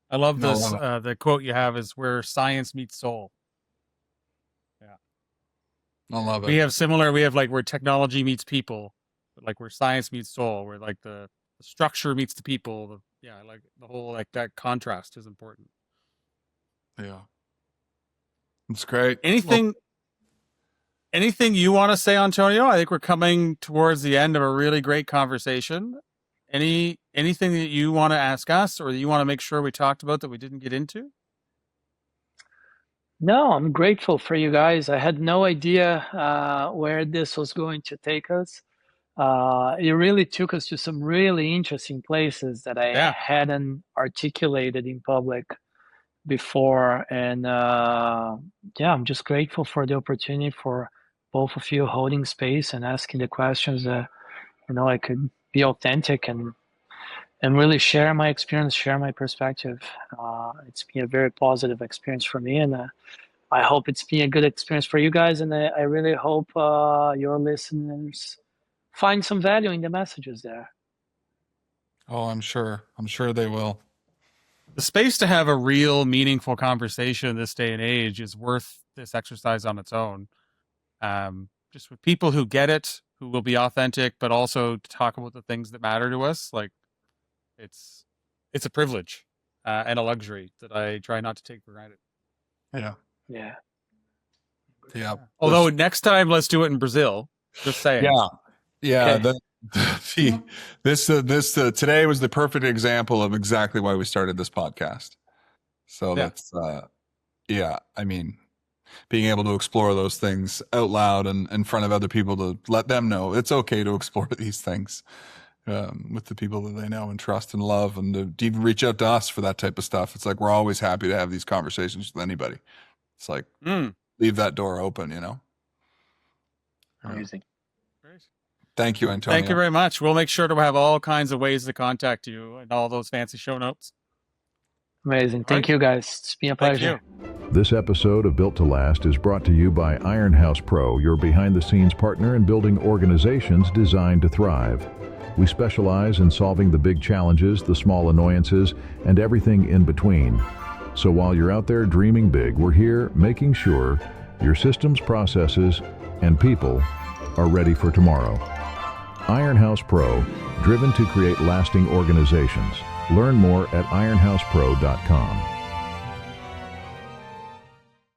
I love this. The quote you have is where science meets soul. Yeah. I love it. We have like where technology meets people, but like where science meets soul, where like the structure meets the people. Like the whole, like that contrast is important. Yeah. It's great. Anything you want to say, Antonio? I think we're coming towards the end of a really great conversation. Anything that you want to ask us or that you want to make sure we talked about that we didn't get into? No, I'm grateful for you guys. I had no idea where this was going to take us. It really took us to some really interesting places that I hadn't articulated in public before. And I'm just grateful for the opportunity for both of you holding space and asking the questions that I could be authentic and really share my experience, share my perspective. It's been a very positive experience for me, and I hope it's been a good experience for you guys. And I really hope your listeners find some value in the messages there. Oh, I'm sure they will. The space to have a real meaningful conversation in this day and age is worth this exercise on its own. Just with people who get it, who will be authentic, but also to talk about the things that matter to us. Like it's a privilege and a luxury that I try not to take for granted. Yeah. Although next time, let's do it in Brazil. Just saying. Yeah. Okay. Today was the perfect example of exactly why we started this podcast. So that's I mean, being able to explore those things out loud and in front of other people, to let them know it's okay to explore these things with the people that they know and trust and love, and to even reach out to us for that type of stuff. It's like we're always happy to have these conversations with anybody. It's like leave that door open, Amazing. Great. Thank you, Antonio. Thank you very much. We'll make sure to have all kinds of ways to contact you and all those fancy show notes. Amazing. Thank you, guys. It's been a pleasure. This episode of Built to Last is brought to you by Iron House Pro, your behind-the-scenes partner in building organizations designed to thrive. We specialize in solving the big challenges, the small annoyances, and everything in between. So while you're out there dreaming big, we're here making sure Your systems, processes, and people are ready for tomorrow. Ironhouse Pro, driven to create lasting organizations. Learn more at ironhousepro.com.